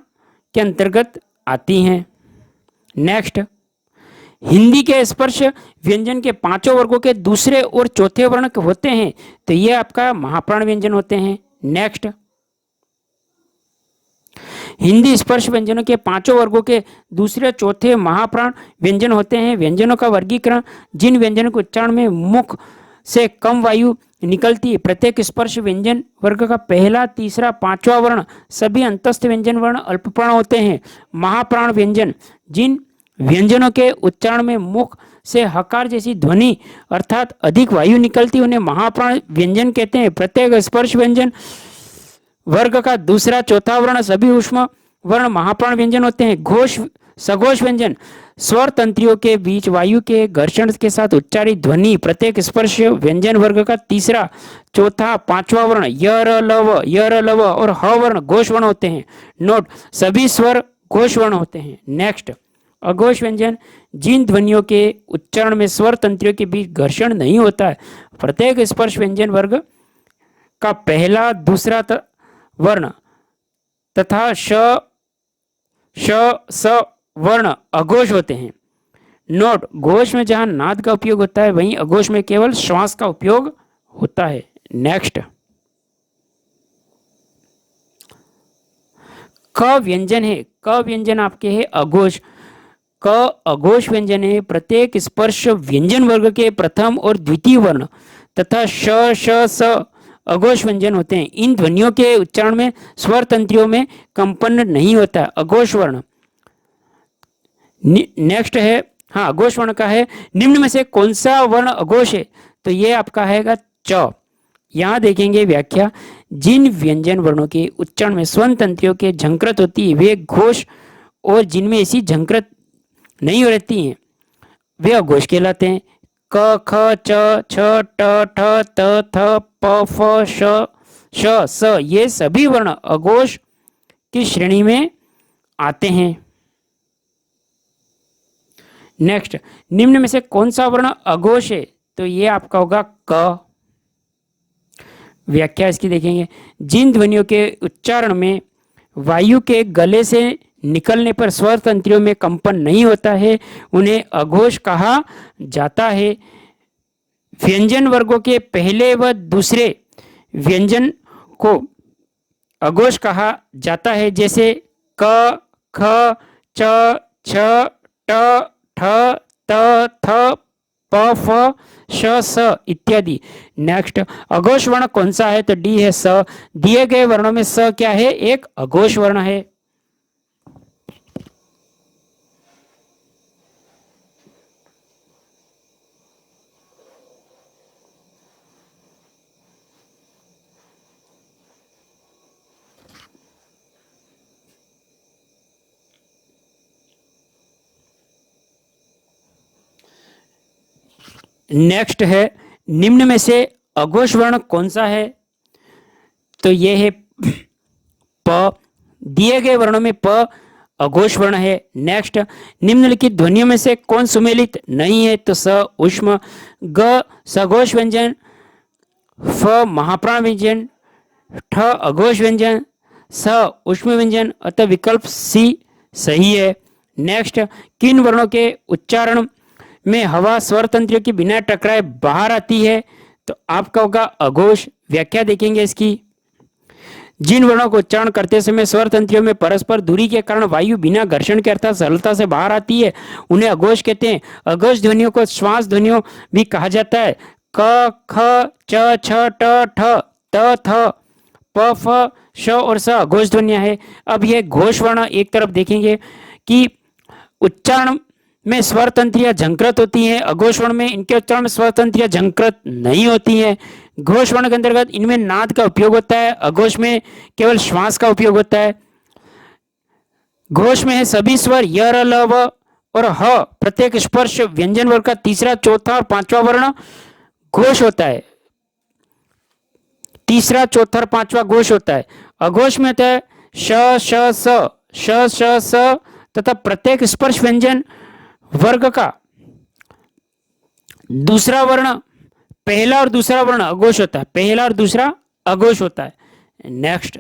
के अंतर्गत आती हैं। नेक्स्ट, हिंदी के स्पर्श व्यंजन के पांचों वर्गों के दूसरे और चौथे वर्ण होते हैं तो ये आपका महाप्राण व्यंजन होते हैं। नेक्स्ट, हिंदी स्पर्श व्यंजनों के पांचों वर्गों के दूसरे चौथे महाप्राण व्यंजन होते हैं। व्यंजनों का वर्गीकरण, जिन व्यंजनों के उच्चारण में मुख से कम वायु निकलती है प्रत्येक स्पर्श व्यंजन वर्ग का पहला, तीसरा, पांचवा वर्ण सभी अंतस्थ व्यंजन वर्ण अल्पप्राण होते हैं। महाप्राण व्यंजन, जिन व्यंजनों के उच्चारण में मुख से हकार जैसी ध्वनि अर्थात अधिक वायु निकलती उन्हें महाप्राण व्यंजन कहते हैं। प्रत्येक स्पर्श व्यंजन वर्ग का दूसरा, चौथा वर्ण सभी ऊष्म वर्ण महाप्राण व्यंजन होते हैं। घोष, सघोष व्यंजन, स्वर तंत्रियों के बीच वायु के घर्षण के साथ उच्चारित ध्वनि प्रत्येक स्पर्श व्यंजन वर्ग का तीसरा, चौथा, पांचवा वर्ण य, र, लव और ह वर्ण घोष वर्ण होते हैं। नोट, सभी स्वर घोष वर्ण होते हैं। नेक्स्ट, अघोष व्यंजन, जिन ध्वनियों के उच्चारण में स्वर तंत्रियों के बीच घर्षण नहीं होता है प्रत्येक स्पर्श व्यंजन वर्ग का पहला, दूसरा वर्ण तथा श, स वर्ण अघोष होते हैं। नोट, घोष में जहां नाद का उपयोग होता है वहीं अघोष में केवल श्वास का उपयोग होता है। नेक्स्ट, क व्यंजन है। क व्यंजन आपके है अघोष। क अघोष व्यंजन है। प्रत्येक स्पर्श व्यंजन वर्ग के प्रथम और द्वितीय वर्ण तथा श, स अघोष व्यंजन होते हैं। इन ध्वनियों के उच्चारण में स्वर तंत्रियों में कंपन नहीं होता। अघोष वर्ण। नेक्स्ट है, हाँ अघोष वर्ण का है, निम्न में से कौन सा वर्ण अघोष है? तो ये आपका है च। यहां देखेंगे व्याख्या, जिन व्यंजन वर्णों के उच्चारण में स्वर तंत्रियों के झंकृत होती है वे घोष और जिनमें ऐसी झंकृत नहीं रहती हैं वे अघोष कहलाते हैं। क, ख, च, छ, ट, ठ, त, थ, प, फ, श, स ये सभी वर्ण अघोष की श्रेणी में आते हैं। नेक्स्ट, निम्न में से कौन सा वर्ण अघोष है? तो ये आपका होगा क। व्याख्या इसकी देखेंगे, जिन ध्वनियों के उच्चारण में वायु के गले से निकलने पर स्वर तंत्रियों में कंपन नहीं होता है उन्हें अघोष कहा जाता है। व्यंजन वर्गों के पहले व दूसरे व्यंजन को अघोष कहा जाता है जैसे क, ख, च, छ, ट, ठ, त, थ, प, फ, श, स इत्यादि। नेक्स्ट, अघोष वर्ण कौन सा है? तो डी है स। दिए गए वर्णों में स क्या है? एक अघोष वर्ण है। नेक्स्ट है, निम्न में से अघोष वर्ण कौन सा है? तो ये है प। दिए गए वर्णों में प अघोष वर्ण है। नेक्स्ट, निम्नलिखित ध्वनियों में से कौन सुमेलित नहीं है? तो स ऊष्म, ग सघोष व्यंजन, फ महाप्राण व्यंजन, ठ अघोष व्यंजन, स ऊष्म व्यंजन, अतः विकल्प सी सही है। नेक्स्ट, किन वर्णों के उच्चारण में हवा स्वर तंत्रियों के बिना टकराए बाहर आती है? तो आपका होगा अघोष। व्याख्या देखेंगे इसकी। जिन वर्णों को उच्चारण करते समय स्वर तंत्रियों में परस्पर दूरी के कारण वायु बिना घर्षण के अर्थात सरलता से बाहर आती है, उन्हें अघोष कहते हैं। अघोष ध्वनियों को श्वास ध्वनियों भी कहा जाता है। क ख च छ ट ठ त थ प फ श और स अघोष ध्वनियां है। अब यह घोष वर्ण एक तरफ देखेंगे कि उच्चारण में स्वर तंत्रियां झंकृत होती हैं, अघोष वर्ण में इनके उच्चारण में स्वर तंत्रियां झंकृत नहीं होती हैं। घोष वर्ण के अंतर्गत इनमें नाद का उपयोग होता है, अघोष में केवल श्वास का उपयोग होता है। घोष में है सभी स्वर य र ल व और ह। प्रत्येक स्पर्श व्यंजन वर्ग का तीसरा, चौथा और पांचवा वर्ण घोष होता है। तीसरा, चौथा और पांचवा घोष होता है। अघोष में होता है श श स, श श स तथा प्रत्येक स्पर्श व्यंजन वर्ग का दूसरा वर्ण, पहला और दूसरा वर्ण अघोष होता है। पहला और दूसरा अघोष होता है। नेक्स्ट,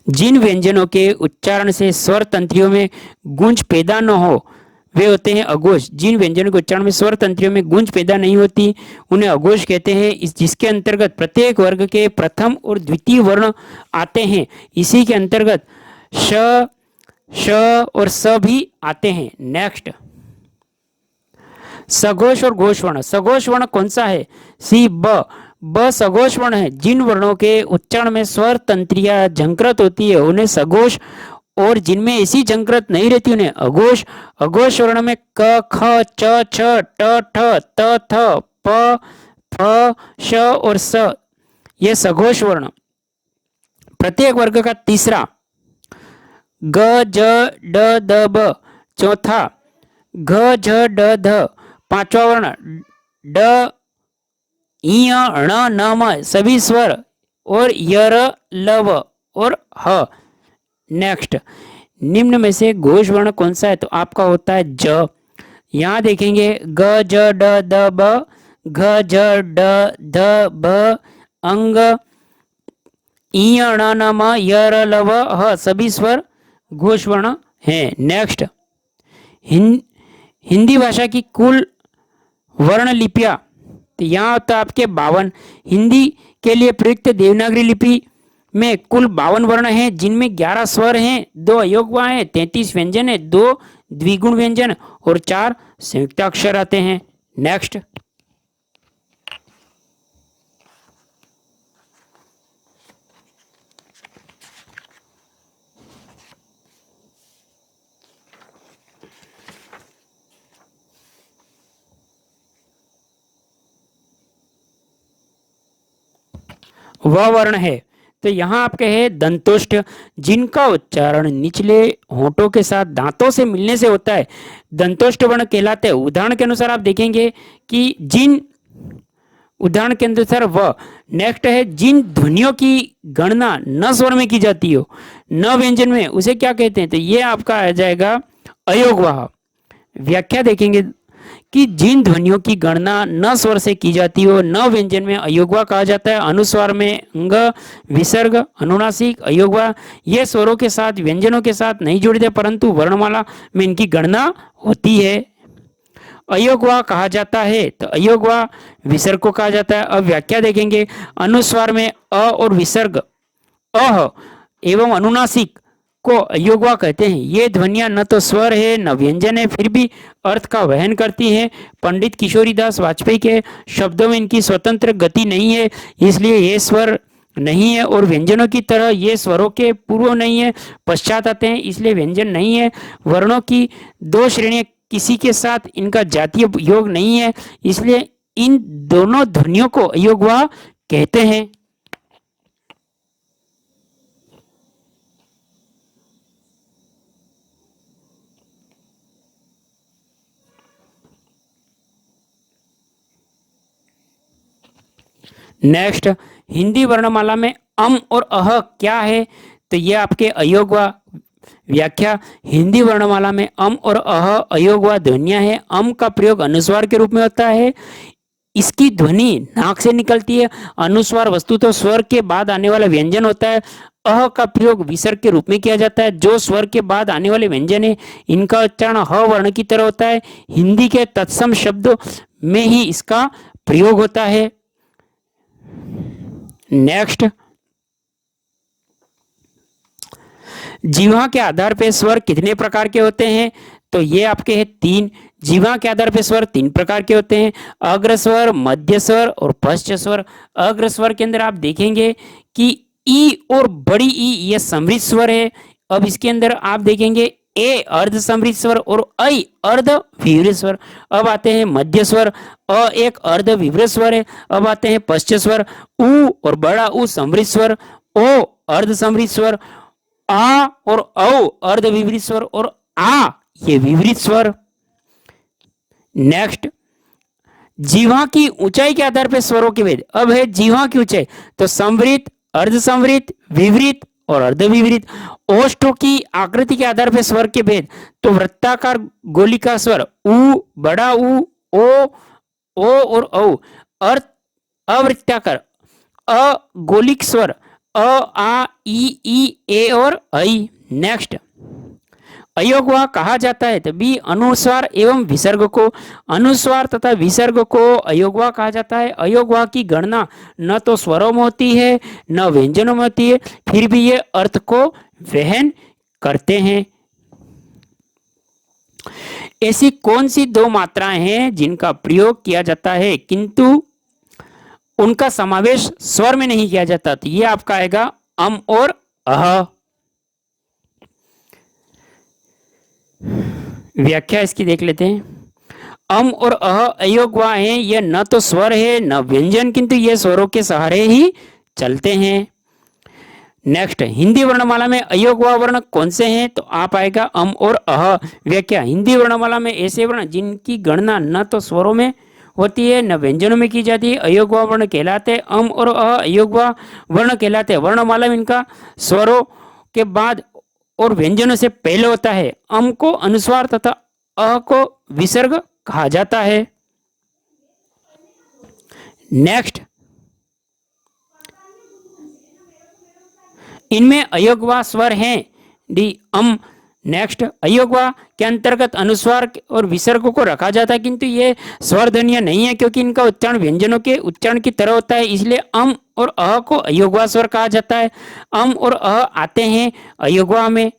जिन व्यंजनों के उच्चारण से स्वर तंत्रियों में गूंज पैदा न हो वे होते हैं अघोष। जिन व्यंजनों के उच्चारण में स्वर तंत्रियों में गूंज पैदा नहीं होती उन्हें अघोष कहते हैं। जिसके अंतर्गत प्रत्येक वर्ग के प्रथम और द्वितीय वर्ण आते हैं। इसी के अंतर्गत श, श और स भी आते हैं। नेक्स्ट, सघोष और घोष वर्ण। सघोष वर्ण कौन सा है? सी ब। ब सघोष वर्ण है। जिन वर्णों के उच्चारण में स्वर तंत्रियां झंकृत होती है उन्हें सघोष, और जिनमें ऐसी झंकृत नहीं रहती उन्हें अघोष। अघोष वर्ण में क ख च छ ट ठ त थ प फ श और स, ये सघोष वर्ण। प्रत्येक वर्ग का तीसरा, ग ज ड द ब चौथा, घ झ ड ध पांचवा वर्ण, ड इ ण न म सभी स्वर, और य र ल व और ह। नेक्स्ट, निम्न में से घोष वर्ण कौन सा है? तो आपका होता है ज। यहां देखेंगे ग ज ड द ब, घ झ ड ध ब, अंग इ ण न म य र ल व ह सभी स्वर घोष वर्ण हैं। नेक्स्ट, हिंदी भाषा की कुल वर्ण लिपियां, तो यहाँ होता है आपके 52। हिंदी के लिए प्रयुक्त देवनागरी लिपि में कुल 52 वर्ण हैं, जिनमें 11 स्वर हैं, 2 अयोगवा हैं, 33 व्यंजन है, 2 द्विगुण व्यंजन और 4 संयुक्ताक्षर आते हैं। नेक्स्ट, वह वर्ण है, तो यहाँ आपके है दंतोष्ठ, जिनका उच्चारण निचले होंठों के साथ दांतों से मिलने से होता है, दंतोष्ठ वर्ण कहलाते हैं। उदाहरण के अनुसार आप देखेंगे कि जिन, उदाहरण के अनुसार व। नेक्स्ट है, जिन ध्वनियों की गणना न स्वर में की जाती हो, न व्यंजन में, उसे क्या कहते हैं? तो ये आपका आ जाएगा अयोगवाह। व्याख्या देखेंगे कि जिन ध्वनियों की गणना न स्वर से की जाती हो, न व्यंजन में, अयोगवा कहा जाता है। अनुस्वार में अंग, विसर्ग, अनुनासिक, अयोगवा ये स्वरों के साथ व्यंजनों के साथ नहीं जुड़ते, परंतु वर्णमाला में इनकी गणना होती है। अयोगवा कहा जाता है, तो अयोगवा विसर्ग को कहा जाता है। अब व्याख्या देखेंगे, अनुस्वार में अ और विसर्ग अह एवं अनुनासिक को अयोगवा कहते हैं। ये ध्वनियां न तो स्वर है न व्यंजन है, फिर भी अर्थ का वहन करती हैं। पंडित किशोरीदास वाजपेयी के शब्दों में इनकी स्वतंत्र गति नहीं है, इसलिए ये स्वर नहीं है, और व्यंजनों की तरह ये स्वरों के पूर्व नहीं है, पश्चात आते हैं, इसलिए व्यंजन नहीं है। वर्णों की 2 श्रेणियां, किसी के साथ इनका जातीय योग नहीं है, इसलिए इन दोनों ध्वनियों को अयोगवा कहते हैं। नेक्स्ट, हिंदी वर्णमाला में अम और अह क्या है? तो ये आपके अयोगवा। व्याख्या, हिंदी वर्णमाला में अम और अह अयोगवा ध्वनियां हैं। अम का प्रयोग अनुस्वार के रूप में होता है। इसकी ध्वनि नाक से निकलती है। अनुस्वार वस्तुतः स्वर के बाद आने वाला व्यंजन होता है। अह का प्रयोग विसर्ग के रूप में किया जाता है। जो स्वर के बाद आने वाले व्यंजन है, इनका उच्चारण ह वर्ण की तरह होता है। हिंदी के तत्सम शब्दों में ही इसका प्रयोग होता है। नेक्स्ट, जीवा के आधार पर स्वर कितने प्रकार के होते हैं? तो ये आपके हैं 3। जीवा के आधार पर स्वर 3 प्रकार के होते हैं, अग्र स्वर, मध्य स्वर और पश्च स्वर। अग्र स्वर के अंदर आप देखेंगे कि ई और बड़ी ई ये समृद्ध स्वर है। अब इसके अंदर आप देखेंगे ए अर्ध समृद्ध स्वर और ऐ अर्ध विवृत स्वर। अब आते हैं मध्य स्वर, अ एक अर्ध विवृत स्वर है। अब आते हैं पश्च स्वर, उ और बड़ा उ समृद्ध स्वर, ओ अर्ध समृद्ध स्वर, आ और औ अर्ध विवृत स्वर और आ ये विवृत स्वर। नेक्स्ट, जीवा की ऊंचाई के आधार पर स्वरों के भेद। अब है जीवा की ऊंचाई, तो समृद्ध, अर्ध समृद्ध, विवृत और अर्ध विवृत। ओष्ठों की आकृति के आधार पर स्वर के भेद, तो वृत्ताकार गोलिका स्वर उ, बड़ा उ, ओ और औ। अर्थ अवृत्ताकार अगोलिक स्वर अ, आ, ई, ए और ऐ। नेक्स्ट, अयोगवा कहा जाता है, तो बी अनुस्वार एवं विसर्ग को। अनुस्वार तथा विसर्ग को अयोगवा कहा जाता है। अयोगवा की गणना न तो स्वरों में होती है न व्यंजनों में होती है, फिर भी ये अर्थ को वहन करते हैं। ऐसी कौन सी 2 मात्राएं हैं जिनका प्रयोग किया जाता है किंतु उनका समावेश स्वर में नहीं किया जाता? तो ये आपका आएगा अम और अह। व्याख्या इसकी देख लेते हैं। अम और अह अयोगवा हैं, यह न तो स्वर है न व्यंजन, किंतु ये स्वरों के सहारे ही चलते हैं। नेक्स्ट, हिंदी वर्णमाला में अयोगवा वर्ण कौन से हैं? तो आप आएगा अम और अह। व्याख्या, हिंदी वर्णमाला में ऐसे वर्ण जिनकी गणना न तो स्वरों में होती है न व्यंजनों में की जाती है, अयोगवा वर्ण कहलाते हैं। अम और अह अयोगवा वर्ण कहलाते हैं। वर्णमाला में इनका स्वरों के बाद और व्यंजनों से पहले होता है। अम को अनुस्वार तथा अ को विसर्ग कहा जाता है। नेक्स्ट, इनमें अयोगवा स्वर हैं डी अम। नेक्स्ट, अयोगवा के अंतर्गत अनुस्वार और विसर्ग को रखा जाता है, किंतु ये स्वर ध्वनियां नहीं है क्योंकि इनका उच्चारण व्यंजनों के उच्चारण की तरह होता है, इसलिए अम और अह को अयोगवा स्वर कहा जाता है। अम और अह आते हैं अयोगवा में।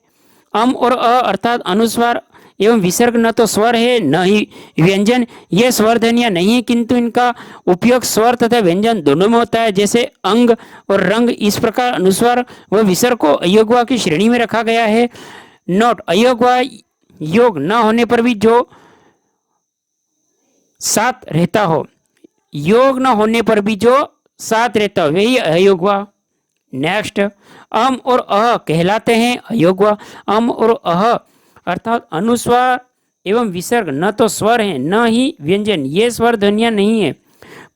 अम और अ अर्थात अनुस्वार एवं विसर्ग न तो स्वर है न ही व्यंजन, ये स्वर ध्वनियां नहीं है किंतु इनका उपयोग स्वर तथा व्यंजन दोनों में होता है, जैसे अंग और रंग। इस प्रकार अनुस्वार व विसर्ग को अयोगवा की श्रेणी में रखा गया है। नोट, अयोगवा योग न होने पर भी जो साथ रहता हो, योग न होने पर भी जो साथ रहता हो वही अयोगवा। नेक्स्ट, अम और अह कहलाते हैं अयोगवा। अम और अह अर्थात अनुस्वार एवं विसर्ग न तो स्वर है न ही व्यंजन, ये स्वर ध्वनियां नहीं है,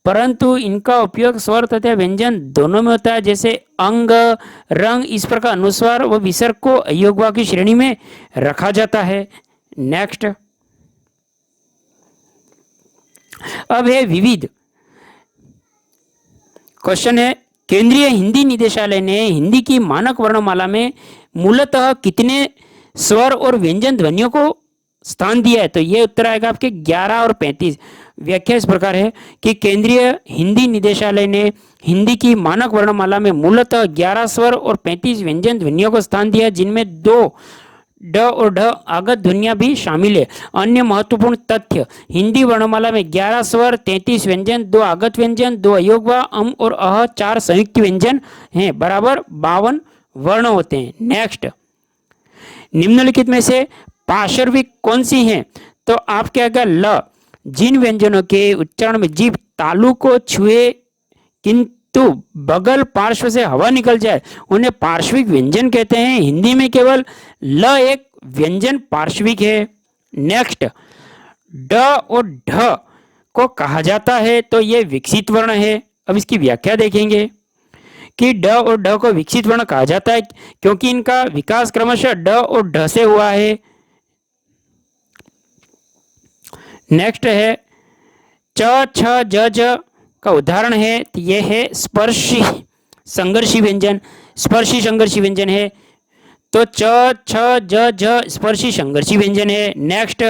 परंतु इनका उपयोग स्वर तथा व्यंजन दोनों में होता है, जैसे अंग, रंग। इस प्रकार अनुस्वार व विसर्ग को अयोगवा की श्रेणी में रखा जाता है। नेक्स्ट, अब है विविध। क्वेश्चन है, केंद्रीय हिंदी निदेशालय ने हिंदी की मानक वर्णमाला में मूलतः कितने स्वर और व्यंजन ध्वनियों को स्थान दिया है? तो ये उत्तर आएगा आपके 11 और 35। व्याख्या इस प्रकार है कि केंद्रीय हिंदी निदेशालय ने हिंदी की मानक वर्णमाला में मूलतः 11 स्वर और 35 व्यंजन ध्वनियों को स्थान दिया, जिनमें 2 ड और ढ आगत ध्वनियां भी शामिल है। अन्य महत्वपूर्ण तथ्य, हिंदी वर्णमाला में 11 स्वर, 33 व्यंजन, 2 आगत व्यंजन, 2 अयोगवा, अम और अह, 4 संयुक्त व्यंजन हैं, बराबर 52 वर्ण होते हैं। नेक्स्ट, निम्नलिखित में से पार्श्विक कौन सी हैं? तो आपके अगर ल, जिन व्यंजनों के उच्चारण में जीभ तालु को छुए किंतु बगल पार्श्व से हवा निकल जाए, उन्हें पार्श्विक व्यंजन कहते हैं। हिंदी में केवल ल एक व्यंजन पार्श्विक है। नेक्स्ट, ड और ढ को कहा जाता है, तो ये विकसित वर्ण है। अब इसकी व्याख्या देखेंगे कि ड और ढ को विकसित वर्ण कहा जाता है क्योंकि इनका विकास क्रमशः ड और ढ से हुआ है। नेक्स्ट है च छ ज ज का उदाहरण है, तो ये है स्पर्शी संघर्षी व्यंजन। स्पर्शी संघर्षी व्यंजन है, तो च छ ज झ स्पर्शी संघर्षी व्यंजन है। नेक्स्ट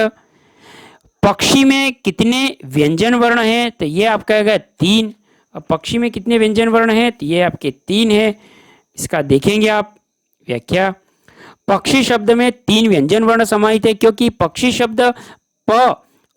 पक्षी में कितने व्यंजन वर्ण हैं, तो ये आपका आएगा 3। अब पक्षी में कितने व्यंजन वर्ण हैं, तो ये आपके 3 है। इसका देखेंगे आप व्याख्या। पक्षी शब्द में 3 व्यंजन वर्ण समाहित है क्योंकि पक्षी शब्द प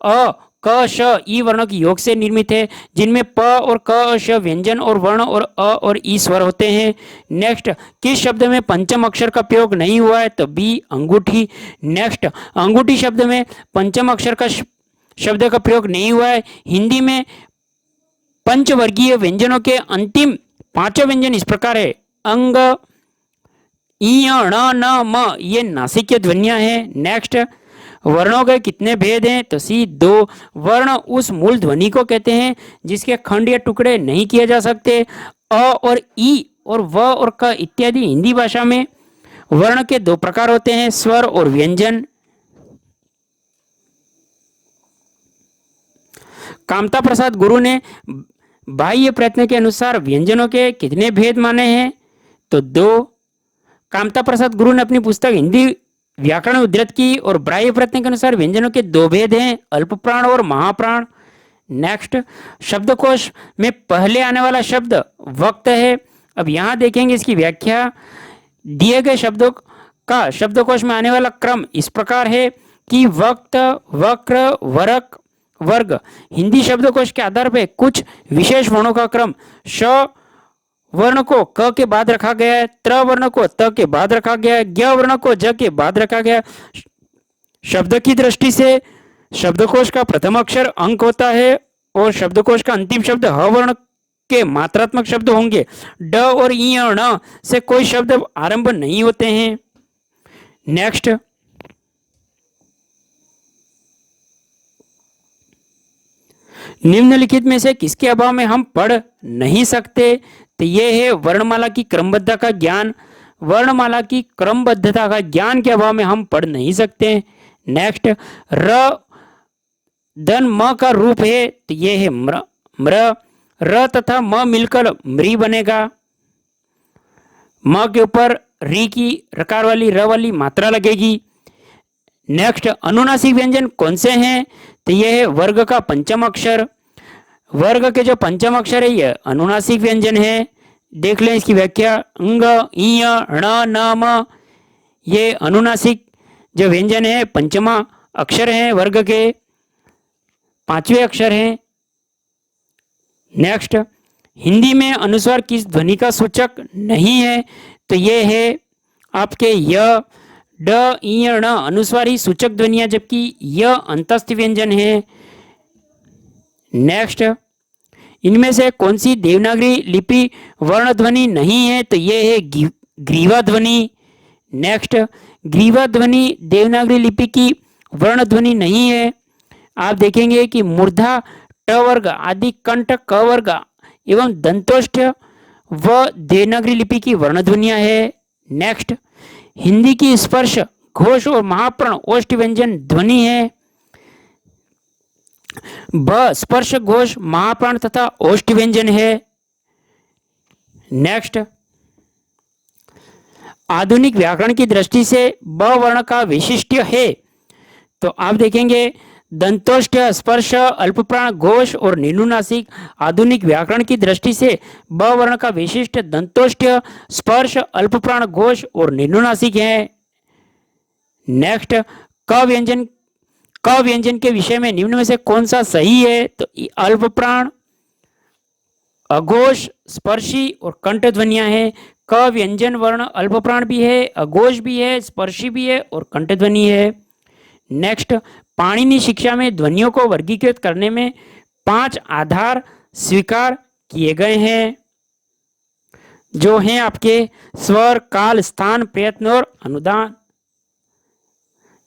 अ क श ई वर्णों के योग से निर्मित है, जिनमें प और क श व्यंजन और वर्ण और अ और ई स्वर होते हैं। नेक्स्ट किस शब्द में पंचम अक्षर का प्रयोग नहीं हुआ है, तो बी अंगूठी। नेक्स्ट अंगूठी शब्द में पंचम अक्षर का शब्द का प्रयोग नहीं हुआ है। हिंदी में पंचवर्गीय व्यंजनों के अंतिम 5 व्यंजन इस प्रकार है। अंग, इ, ण, न, म ये नासिकीय ध्वनियां हैं। नेक्स्ट वर्णों के कितने भेद हैं, तो सी 2। वर्ण उस मूल ध्वनि को कहते हैं जिसके खंड या टुकड़े नहीं किए जा सकते। अ और ई और व और क इत्यादि हिंदी भाषा में वर्ण के 2 प्रकार होते हैं, स्वर और व्यंजन। कामता प्रसाद गुरु ने बाह्य प्रयत्न के अनुसार व्यंजनों के कितने भेद माने हैं, तो 2। कामता प्रसाद गुरु ने अपनी पुस्तक हिंदी व्याकरण उद्धृत की और बाह्य प्रयत्न के अनुसार व्यंजनों के 2 भेद हैं, अल्पप्राण और महाप्राण। नेक्स्ट शब्दकोश में पहले आने वाला शब्द वक्त है। अब यहां देखेंगे इसकी व्याख्या। दिए गए शब्दों का शब्दकोश में आने वाला क्रम इस प्रकार है कि वक्त, वक्र, वरक, वर्ग। हिंदी शब्दकोश के आधार पर कुछ विशेष वर्णों का क्रम श वर्ण को क के बाद रखा गया है, त्र वर्ण को त के बाद रखा गया है, ज्ञ वर्ण को ज के बाद रखा गया। शब्द की दृष्टि से शब्दकोश का प्रथम अक्षर अंक होता है और शब्दकोश का अंतिम शब्द ह वर्ण के मात्रात्मक शब्द होंगे। ड और इ ण से कोई शब्द आरंभ नहीं होते हैं। नेक्स्ट निम्नलिखित में से किसके अभाव में हम पढ़ नहीं सकते, तो ये है वर्णमाला की क्रमबद्धता का ज्ञान। वर्णमाला की क्रमबद्धता का ज्ञान के अभाव में हम पढ़ नहीं सकते। नेक्स्ट र धन म का रूप है, तो ये है म्र। म्र र तथा म मिलकर मृ बनेगा। म के ऊपर री की रकार वाली र वाली मात्रा लगेगी। नेक्स्ट अनुनासिक व्यंजन कौन से हैं, तो ये है वर्ग का पंचम अक्षर। वर्ग के जो पंचम अक्षर है ये अनुनासिक व्यंजन है। देख लें इसकी व्याख्या। अंग, इ, ण, न, म ये अनुनासिक जो व्यंजन है पंचमा अक्षर हैं, वर्ग के 5वें अक्षर हैं। नेक्स्ट हिंदी में अनुस्वार किस ध्वनि का सूचक नहीं है, तो ये है आपके य, ड, इ, ण अनुस्वार ही सूचक ध्वनियां, जबकि य अंतस्थ व्यंजन है। नेक्स्ट इनमें से कौन सी देवनागरी लिपि वर्ण ध्वनि नहीं है, तो ये है ग्रीवा ध्वनि। नेक्स्ट ग्रीवा ध्वनि देवनागरी लिपि की वर्ण ध्वनि नहीं है। आप देखेंगे कि मूर्धा ट वर्ग आदि कंठ क वर्ग एवं दंतोष्ठ व देवनागरी लिपि की वर्ण ध्वनियां है। नेक्स्ट हिंदी की स्पर्श घोष और महाप्राण ओष्ठ व्यंजन ध्वनि है। ब स्पर्श घोष महाप्राण तथा ओष्ठ व्यंजन है। नेक्स्ट आधुनिक व्याकरण की दृष्टि से ब वर्ण का विशिष्ट है, तो आप देखेंगे दंतोष्ठ, स्पर्श, अल्पप्राण, घोष और निनुनासिक। आधुनिक व्याकरण की दृष्टि से ब वर्ण का विशिष्ट दंतोष्ठ, स्पर्श, अल्पप्राण, घोष और निनुनासिक है। नेक्स्ट क व्यंजन के विषय में निम्न में से कौन सा सही है, तो अल्पप्राण, अघोष, स्पर्शी और कंठ ध्वनियां हैं। क व्यंजन वर्ण अल्पप्राण भी है, अघोष भी है, स्पर्शी भी है और कंठ ध्वनि है। नेक्स्ट पाणिनि शिक्षा में ध्वनियों को वर्गीकृत करने में 5 आधार स्वीकार किए गए हैं, जो हैं आपके स्वर, काल, स्थान, प्रयत्न और अनुदान।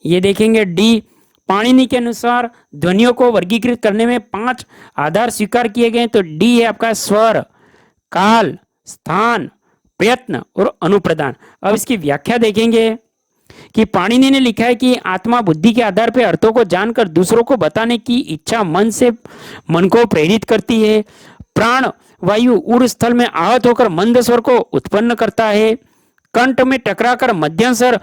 ये देखेंगे डी पाणिनि के अनुसार ध्वनियों को वर्गीकृत करने में 5 आधार स्वीकार किए गए। तो डी है आपका स्वर, काल, स्थान, प्रयत्न और अनुप्रदान। अब इसकी व्याख्या देखेंगे कि पाणिनि ने लिखा है कि आत्मा बुद्धि के आधार पर अर्थों को जानकर दूसरों को बताने की इच्छा मन को प्रेरित करती है। प्राण वायु उर स्थल में आहत होकर मंद स्वर को उत्पन्न करता है। कंठ में टकराकर मध्यम स्वर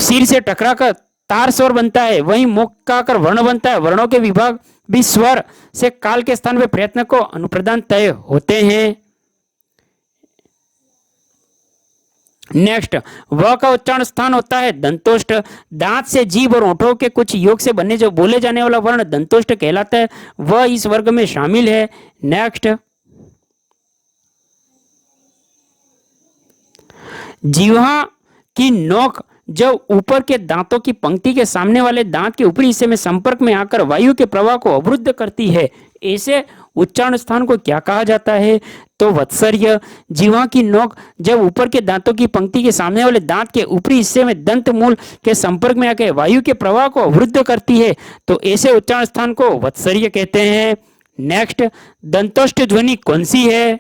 सिर से टकराकर तार स्वर बनता है। वहीं मुख का आकर वर्ण बनता है। वर्णों के विभाग भी स्वर से काल के स्थान पर प्रयत्न को अनुप्रदान तय होते हैं। नेक्स्ट, व का उच्चारण स्थान होता है दंतोष्ठ। दांत से जीभ और होठों के कुछ योग से बने जो बोले जाने वाला वर्ण दंतोष्ठ कहलाता है। वह इस वर्ग में शामिल है। नेक्स्ट, जीवा की नोक जब ऊपर के दांतों की पंक्ति के सामने वाले दांत के ऊपरी हिस्से में संपर्क में आकर वायु के प्रवाह को अवरुद्ध करती है, ऐसे उच्चारण स्थान को क्या कहा जाता है? तो वत्सर्य। जीवा की नोक जब ऊपर के दांतों की पंक्ति के सामने वाले दांत के ऊपरी हिस्से में दंत मूल के संपर्क में आकर वायु के प्रवाह को अवरुद्ध करती है, तो ऐसे उच्चारण स्थान को वत्सर्य कहते हैं। नेक्स्ट, दंतोष्ठ ध्वनि कौन सी है?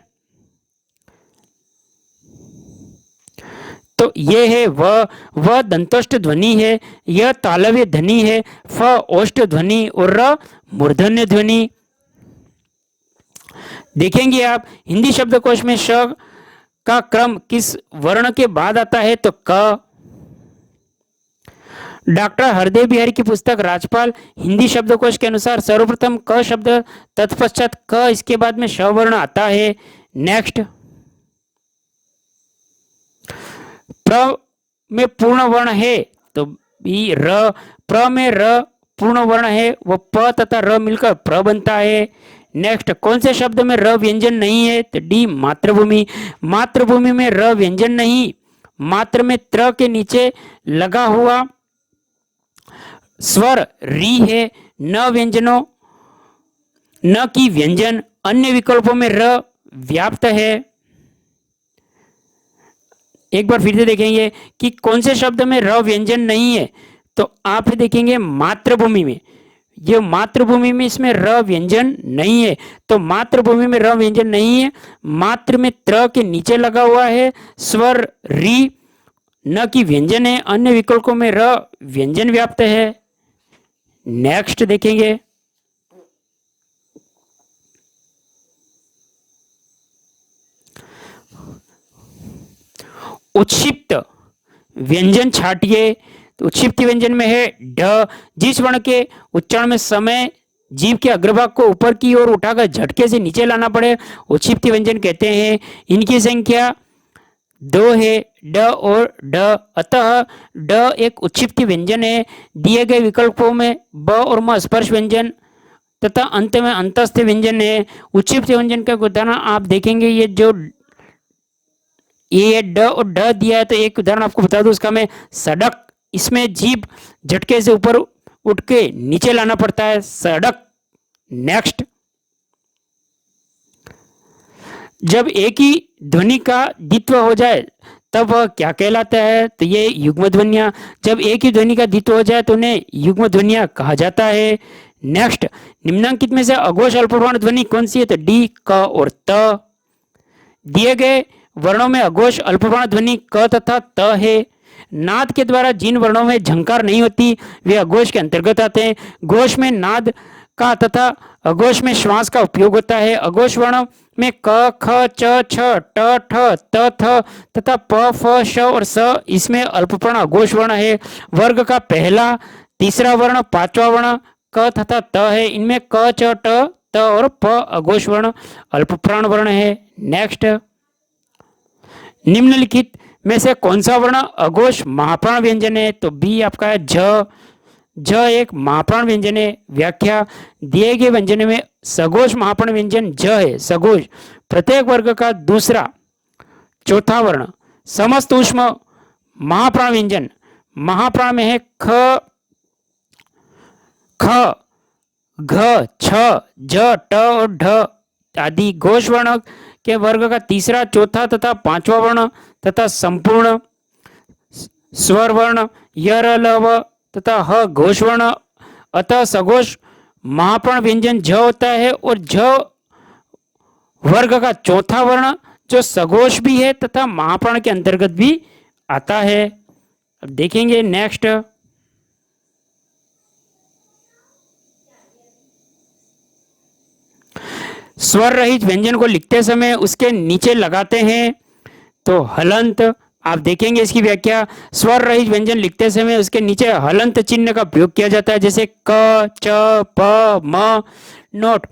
तो ये है वह दंतोष्ठ ध्वनि है। यह तालव्य ध्वनि है। फ ओष्ठ ध्वनि और र मूर्धन्य ध्वनि। देखेंगे आप हिंदी शब्दकोश में श का क्रम किस वर्ण के बाद आता है? तो क। डॉक्टर हरदेव बिहारी की पुस्तक राजपाल हिंदी शब्दकोश के अनुसार सर्वप्रथम क शब्द, तत्पश्चात क, इसके बाद में श वर्ण आता है। नेक्स्ट, प्र में पूर्ण वर्ण है तो बी र। प्र में र पूर्ण वर्ण है, वो प तथा र मिलकर प्र बनता है। नेक्स्ट, कौन से शब्द में र व्यंजन नहीं है? तो डी मातृभूमि। मातृभूमि में र व्यंजन नहीं। मात्र में त्र के नीचे लगा हुआ स्वर री है। न व्यंजनों न की व्यंजन। अन्य विकल्पों में र व्याप्त है। एक बार फिर से देखेंगे कि कौन से शब्द में र व्यंजन नहीं है। तो आप देखेंगे मातृभूमि में, ये मातृभूमि में इसमें र व्यंजन नहीं है। तो मातृभूमि में र व्यंजन नहीं है। मात्र में त्र के नीचे लगा हुआ है स्वर री, न की व्यंजन है। अन्य विकल्पों में र व्यंजन व्याप्त है। नेक्स्ट देखेंगे, उत्क्षिप्त व्यंजन छाटिए। तो उत्क्षिप्त व्यंजन में है ढ। जिस वर्ण के उच्चारण में समय जीभ के अग्रभाग को ऊपर की ओर उठाकर झटके से नीचे लाना पड़े, उत्क्षिप्त व्यंजन कहते हैं। इनकी संख्या 2 है, ड और ढ। अतः ड एक उत्क्षिप्त व्यंजन है। दिए गए विकल्पों में ब और म स्पर्श व्यंजन तथा अंत में अंतस्थ व्यंजन है। उत्क्षिप्त व्यंजन का उदाहरण आप देखेंगे, ये जो ये ड और ढ दिया है, तो एक उदाहरण आपको बता दूं उसका, मैं सड़क, इसमें जीभ झटके से ऊपर उठ के नीचे लाना पड़ता है, सड़क। नेक्स्ट, जब एक ही ध्वनि का द्वित्व हो जाए तब वह क्या कहलाता है? तो ये युग्म ध्वनियां। जब एक ही ध्वनि का द्वित्व हो जाए तो उन्हें युग्म ध्वनियां कहा जाता है। नेक्स्ट, निम्नांकित में से अघोष अल्पवर्ण ध्वनि कौन सी है? तो डी, क और त। दिए गए वर्णों में अघोष अल्पवर्ण ध्वनि क तथा त है। नाद के द्वारा जिन वर्णों में झंकार नहीं होती वे अघोष के अंतर्गत आते हैं। घोष में नाद का तथा अघोष में श्वास का उपयोग होता है। अघोष वर्णों में क, ख, च, छ, ट, ठ, त, थ तथा प, फ, श और स, इसमें अल्पवर्ण अघोष वर्ण है। वर्ग का पहला, तीसरा वर्ण, पांचवा वर्ण क तथा त है। इनमें क, च, ट, त और प अघोष वर्ण अल्पप्राण वर्ण है। नेक्स्ट, निम्नलिखित में से कौन सा वर्ण अघोष महाप्राण व्यंजन है? तो बी आपका है झ। झ एक महाप्राण व्यंजन है। व्याख्या, दिए गए व्यंजन में सघोष महाप्राण व्यंजन झ है। सघोष प्रत्येक वर्ग का दूसरा चौथा वर्ण। समस्त ऊष्म महाप्राण व्यंजन महाप्राण में है ख, ख, घ, छ, झ, ट और ढ आदि। घोष वर्ण के वर्ग का तीसरा, चौथा तथा पांचवा वर्ण तथा संपूर्ण स्वर वर्ण य र ल व तथा ह घोष वर्ण, अतः सघोष महाप्राण व्यंजन झ होता है और झ वर्ग का चौथा वर्ण जो सघोष भी है तथा महाप्राण के अंतर्गत भी आता है। अब देखेंगे नेक्स्ट, स्वर रहित व्यंजन को लिखते समय उसके नीचे लगाते हैं तो हलंत। आप देखेंगे इसकी व्याख्या, स्वर रहित व्यंजन लिखते समय उसके नीचे हलंत चिन्ह का प्रयोग किया जाता है, जैसे क, च, प, म। नोट,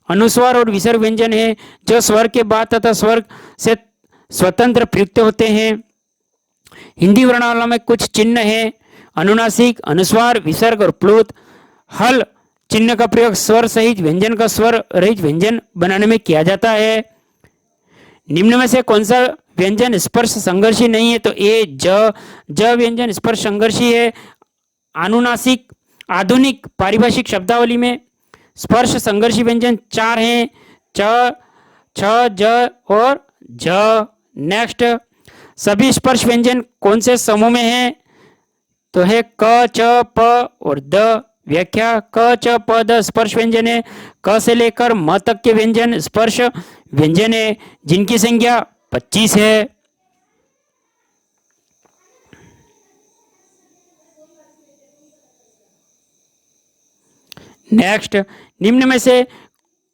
अनुस्वार और विसर्ग व्यंजन है जो स्वर के बाद तथा स्वर से स्वतंत्र प्रयुक्त होते हैं। हिंदी वर्णमाला में कुछ चिन्ह हैं, अनुनासिक, अनुस्वार, विसर्ग और प्लुत। हल चिन्ह का प्रयोग स्वर सहित व्यंजन का स्वर रहित व्यंजन बनाने में किया जाता है। निम्न में से कौन सा व्यंजन स्पर्श संघर्षी नहीं है? तो ए ज व्यंजन स्पर्श संघर्षी है। अनुनासिक आधुनिक पारिभाषिक शब्दावली में स्पर्श संघर्षी व्यंजन 4 हैं, च, छ, ज और झ। नेक्स्ट, सभी स्पर्श व्यंजन कौन से समूह में हैं? तो है क, च, प और द। व्याख्या, क, च, प, द स्पर्श व्यंजन है। क से लेकर म तक के व्यंजन स्पर्श व्यंजन है जिनकी संख्या 25 है। नेक्स्ट, निम्न में से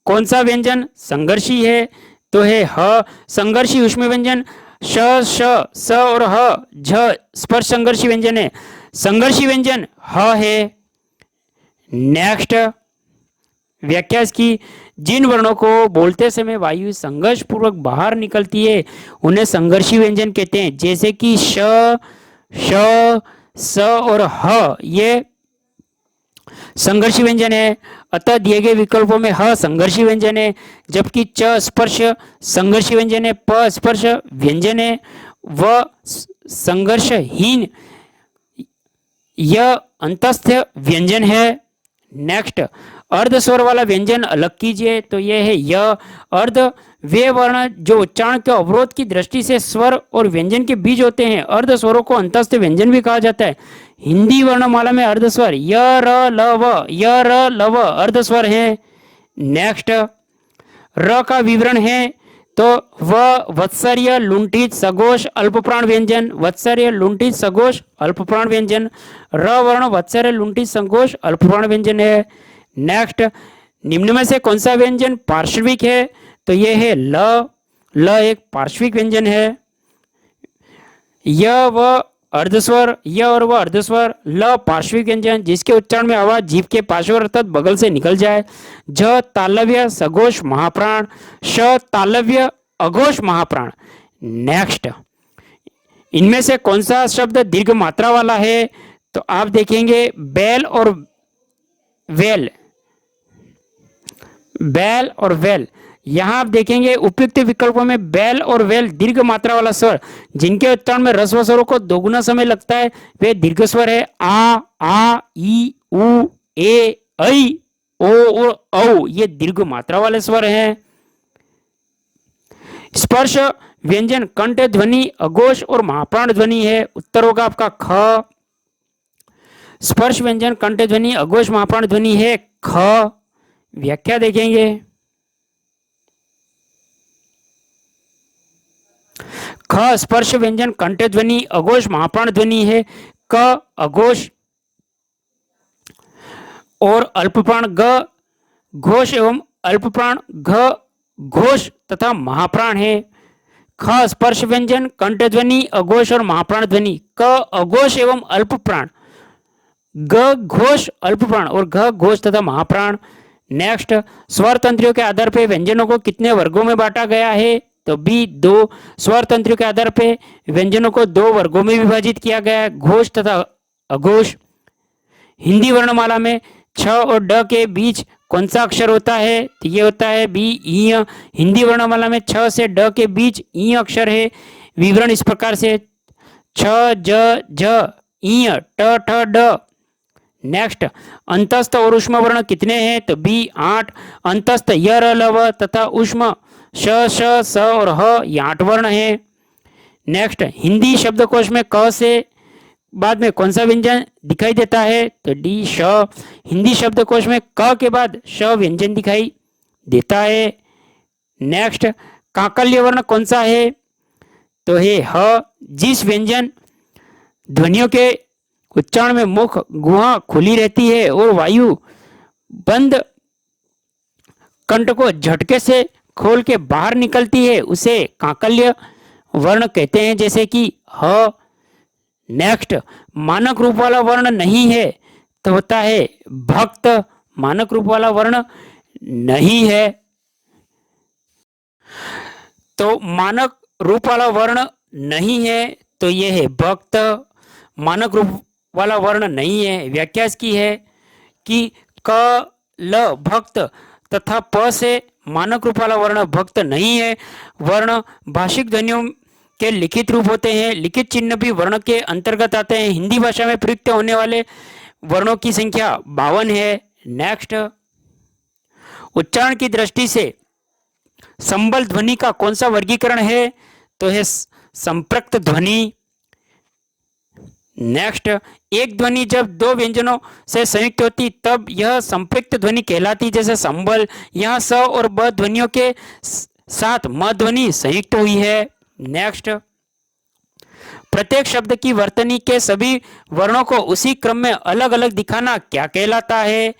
कौन सा व्यंजन संघर्षी है? तो है ह संघर्षी ऊष्म व्यंजन, श, श, स और ह, झ स्पर्श संघर्षी व्यंजन है। संघर्षी व्यंजन ह है। नेक्स्ट, व्याख्या इसकी, जिन वर्णों को बोलते समय वायु संघर्ष पूर्वक बाहर निकलती है उन्हें संघर्षी व्यंजन कहते हैं, जैसे कि श, श, स और ह ये संघर्षी व्यंजन है। अतः दिए गए विकल्पों में ह संघर्षी व्यंजन है, जबकि च स्पर्श संघर्षी व्यंजन है, प स्पर्श व्यंजन है, व संघर्षहीन यह अंतस्थ व्यंजन है। नेक्स्ट, अर्ध स्वर वाला व्यंजन अलग कीजिए। तो यह है य। अर्ध वे वर्ण जो उच्चारण के अवरोध की दृष्टि से स्वर और व्यंजन के बीच होते हैं। अर्ध स्वरों को अंतस्थ व्यंजन भी कहा जाता है। हिंदी वर्णमाला में अर्ध स्वर य, र, ल, व, य, र, ल, व अर्ध स्वर है। नेक्स्ट, र का विवरण है तो व वत्सर्य लुंठित सघोष अल्पप्राण व्यंजन, वत्सर्य लुंठित सघोष अल्पप्राण व्यंजन, र वर्ण वत्सर्य लुंठित सघोष अल्पप्राण व्यंजन है। नेक्स्ट, निम्न में से कौन सा व्यंजन पार्श्विक है? तो यह है ल एक पार्श्विक व्यंजन है। य व अर्धस्वर, य और व अर्धस्वर, ल पार्श्विक व्यंजन जिसके उच्चारण में आवाज जीभ के पार्श्व अर्थात बगल से निकल जाए। झ तालव्य सघोष महाप्राण, श तालव्य अघोष महाप्राण। नेक्स्ट, इनमें से कौन सा शब्द दीर्घ मात्रा वाला है? तो आप देखेंगे बैल और वेल, बैल और वेल। यहां आप देखेंगे उपयुक्त विकल्पों में बैल और वेल दीर्घ मात्रा वाला स्वर जिनके उच्चारण में रस्व स्वरों को दोगुना समय लगता है वे दीर्घ स्वर है। आ, ई, उ, ए, ऐ, ओ और औ ये दीर्घ मात्रा वाले स्वर हैं। स्पर्श व्यंजन कंठ ध्वनि अघोष और महाप्राण ध्वनि है। उत्तर होगा आपका ख। स्पर्श व्यंजन कंठ ध्वनि अघोष महाप्राण ध्वनि है ख। व्याख्या देखेंगे, ख स्पर्श व्यंजन कंठ ध्वनि अघोष महाप्राण ध्वनि है। क अघोष और अल्पप्राण, ग घोष एवं अल्पप्राण, घ घोष तथा महाप्राण है। ख स्पर्श व्यंजन कंठ ध्वनि अघोष और महाप्राण ध्वनि, क अघोष एवं अल्पप्राण, ग घोष अल्पप्राण और घ घोष तथा महाप्राण। नेक्स्ट, स्वर तंत्रियों के आधार पर व्यंजनों को कितने वर्गों में बांटा गया है? तो बी 2। स्वर तंत्रियों के आधार पर व्यंजनों को 2 वर्गों में विभाजित किया गया है, घोष तथा अघोष। हिंदी वर्णमाला में छ और ड के बीच कौन सा अक्षर होता है? तो ये होता है बी ई। हिंदी वर्णमाला में छ से ड के बीच ई अक्षर है। विवरण इस प्रकार से छ ज झ ई ट ठ ड। नेक्स्ट, अंतस्थ और उष्म वर्ण कितने हैं? तो बी 8। अंतस्थ य र ल व तथा उष्म श श स और ह ये 8 वर्ण है। नेक्स्ट, हिंदी शब्दकोश में क से बाद में कौन सा व्यंजन दिखाई देता है? तो डी श। हिंदी शब्दकोश में क के बाद श व्यंजन दिखाई देता है। नेक्स्ट, काकल्य वर्ण कौन सा है? तो है ह। जिस व्यंजन ध्वनियों के उच्चारण में मुख गुहा खुली रहती है और वायु बंद कंठ को झटके से खोल के बाहर निकलती है, उसे काकल्य वर्ण कहते हैं, जैसे कि ह। नेक्स्ट, मानक रूप वाला वर्ण नहीं है तो होता है भक्त। मानक रूप वाला वर्ण नहीं है तो मानक रूप वाला वर्ण नहीं है तो यह है भक्त। मानक रूप वाला वर्ण नहीं है, व्याख्या इसकी है कि क ल भक्त तथा प से मानक रूप वाला वर्ण भक्त नहीं है। वर्ण भाषिक ध्वनियों के लिखित रूप होते हैं। लिखित चिन्ह भी वर्ण के अंतर्गत आते हैं। हिंदी भाषा में प्रयुक्त होने वाले वर्णों की संख्या 52 है। नेक्स्ट, उच्चारण की दृष्टि से संबल ध्वनि का कौन सा वर्गीकरण है? तो है संपृक्त ध्वनि। नेक्स्ट, एक ध्वनि जब दो व्यंजनों से संयुक्त होती तब यह संपृक्त ध्वनि कहलाती, जैसे संबल। यहाँ स और ब ध्वनियों के साथ म ध्वनि संयुक्त हुई है। नेक्स्ट, प्रत्येक शब्द की वर्तनी के सभी वर्णों को उसी क्रम में अलग अलग दिखाना क्या कहलाता है?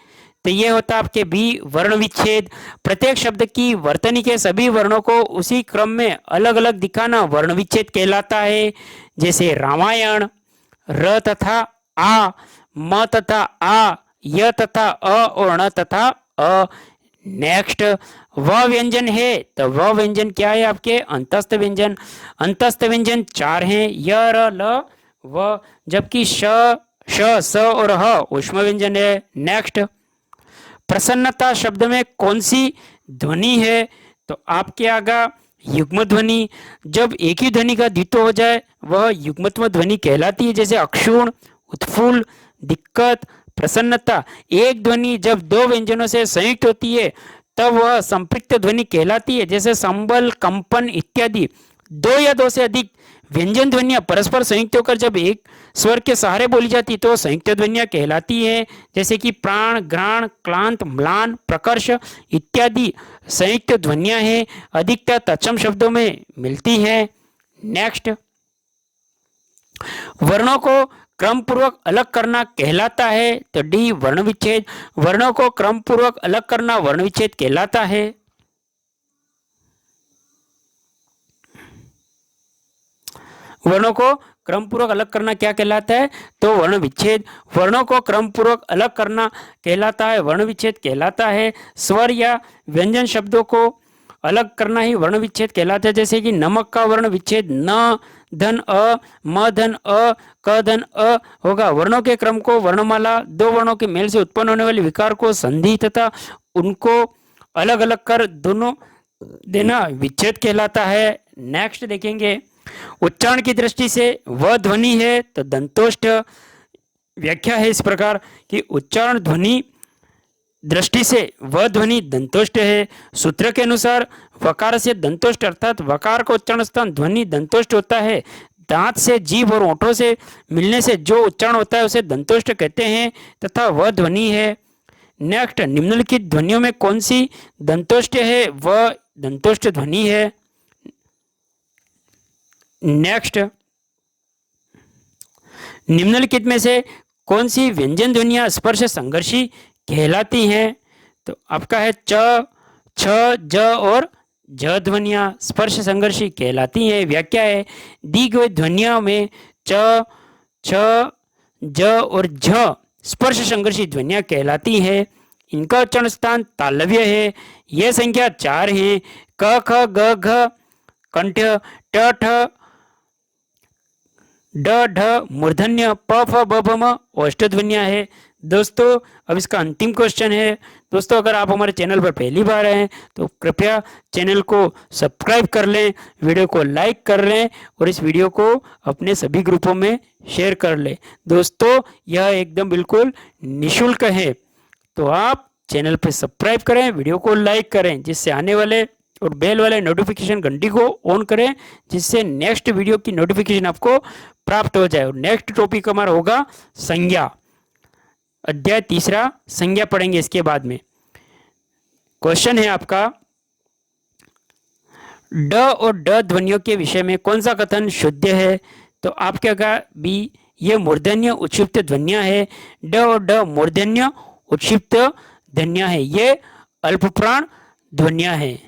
तो ये होता है आपके बी वर्ण विच्छेद। प्रत्येक शब्द की वर्तनी के सभी वर्णों को उसी क्रम में अलग अलग दिखाना वर्ण विच्छेद कहलाता है, जैसे रामायण, र तथा आ, म तथा आ, य तथा अ और ण तथा अ। नेक्स्ट, वह व्यंजन है तो वह व्यंजन क्या है? आपके अंतस्थ व्यंजन। अंतस्थ व्यंजन 4 हैं, य, र, ल, व, जबकि श, श, स और ह ऊष्म व्यंजन है। नेक्स्ट, प्रसन्नता शब्द में कौन सी ध्वनि है? तो आपके आगा युग्म ध्वनि। जब एक ही ध्वनि का द्वित्व हो जाए वह युग्मत्व ध्वनि कहलाती है, जैसे अक्षुण, उत्फुल्ल, दिक्कत, प्रसन्नता। एक ध्वनि जब दो व्यंजनों से संयुक्त होती है तब वह संपृक्त ध्वनि कहलाती है, जैसे संबल, कंपन इत्यादि। दो या दो से अधिक व्यंजन ध्वनियां परस्पर संयुक्त होकर जब एक स्वर के सहारे बोली जाती तो संयुक्त ध्वनियां कहलाती है, जैसे कि प्राण, घ्राण, क्लांत, म्लान, प्रकर्ष इत्यादि संयुक्त ध्वनियां हैं, अधिकतर तत्सम शब्दों में मिलती हैं। नेक्स्ट, वर्णों को क्रम पूर्वक अलग करना कहलाता है तो डी वर्ण विच्छेद। वर्णों को क्रम पूर्वक अलग करना वर्ण विच्छेद कहलाता है। वर्णों को क्रम पूर्वक अलग करना क्या कहलाता है? तो वर्ण विच्छेद। वर्णों को क्रम पूर्वक अलग करना कहलाता है वर्ण विच्छेद कहलाता है। स्वर या व्यंजन शब्दों को अलग करना ही वर्ण विच्छेद कहलाता है, जैसे कि नमक का वर्ण विच्छेद न धन अ, म धन अ, क धन अ होगा। वर्णों के क्रम को वर्णमाला दो वर्णों के मेल से उत्पन्न होने वाले विकार को संधि तथा उनको अलग अलग कर दोनों देना विच्छेद कहलाता है। नेक्स्ट देखेंगे, उच्चारण की दृष्टि से वह ध्वनि है तो दंतोष्ठ। व्याख्या है इस प्रकार कि उच्चारण ध्वनि दृष्टि से वह ध्वनि दंतोष्ठ है। सूत्र के अनुसार वकार से दंतोष्ठ अर्थात वकार का उच्चारण स्थान ध्वनि दंतोष्ठ होता है। दांत से, जीभ और होठों से मिलने से जो उच्चारण होता है उसे दंतोष्ठ कहते हैं तथा वह ध्वनि है। नेक्स्ट, निम्नलिखित ध्वनियों में कौन सी दंतोष्ठ है? वह दंतोष्ठ ध्वनि है। नेक्स्ट, निम्नलिखित में से कौन सी व्यंजन ध्वनियां स्पर्श संघर्षी कहलाती हैं? तो आपका है च, छ, ज और ज ध्वनियां स्पर्श संघर्षी कहलाती हैं। व्याख्या है, दी गई ध्वनियों में च, छ, ज और झ स्पर्श संघर्षी ध्वनियां कहलाती हैं। इनका उच्चारण स्थान तालव्य है। यह संख्या 4 है। क, ख, ग, घ कंठ, ट, ठ, ड, ढ मूर्धन्य, प, फ, ब, भ, म ओष्ठ ध्वनियां है। दोस्तों, अब इसका अंतिम क्वेश्चन है। दोस्तों, अगर आप हमारे चैनल पर पहली बार आए हैं तो कृपया चैनल को सब्सक्राइब कर लें, वीडियो को लाइक कर लें और इस वीडियो को अपने सभी ग्रुपों में शेयर कर लें। दोस्तों, यह एकदम बिल्कुल निःशुल्क है, तो आप चैनल पर सब्सक्राइब करें, वीडियो को लाइक करें, जिससे आने वाले और बेल वाले नोटिफिकेशन घंटी को ऑन करें, जिससे नेक्स्ट वीडियो की नोटिफिकेशन आपको प्राप्त हो जाए। और नेक्स्ट टॉपिक हमारा होगा संज्ञा, अध्याय 3 संज्ञा पढ़ेंगे इसके बाद में। क्वेश्चन है आपका, ड और ड ध्वनियों के विषय में कौन सा कथन शुद्ध है? तो आप क्या कहा बी, ये मूर्धन्य उक्षिप्त ध्वनियां है। ड और ड मूर्धन्य उक्षिप्त ध्वनियां है, ये अल्पप्राण ध्वनियां है।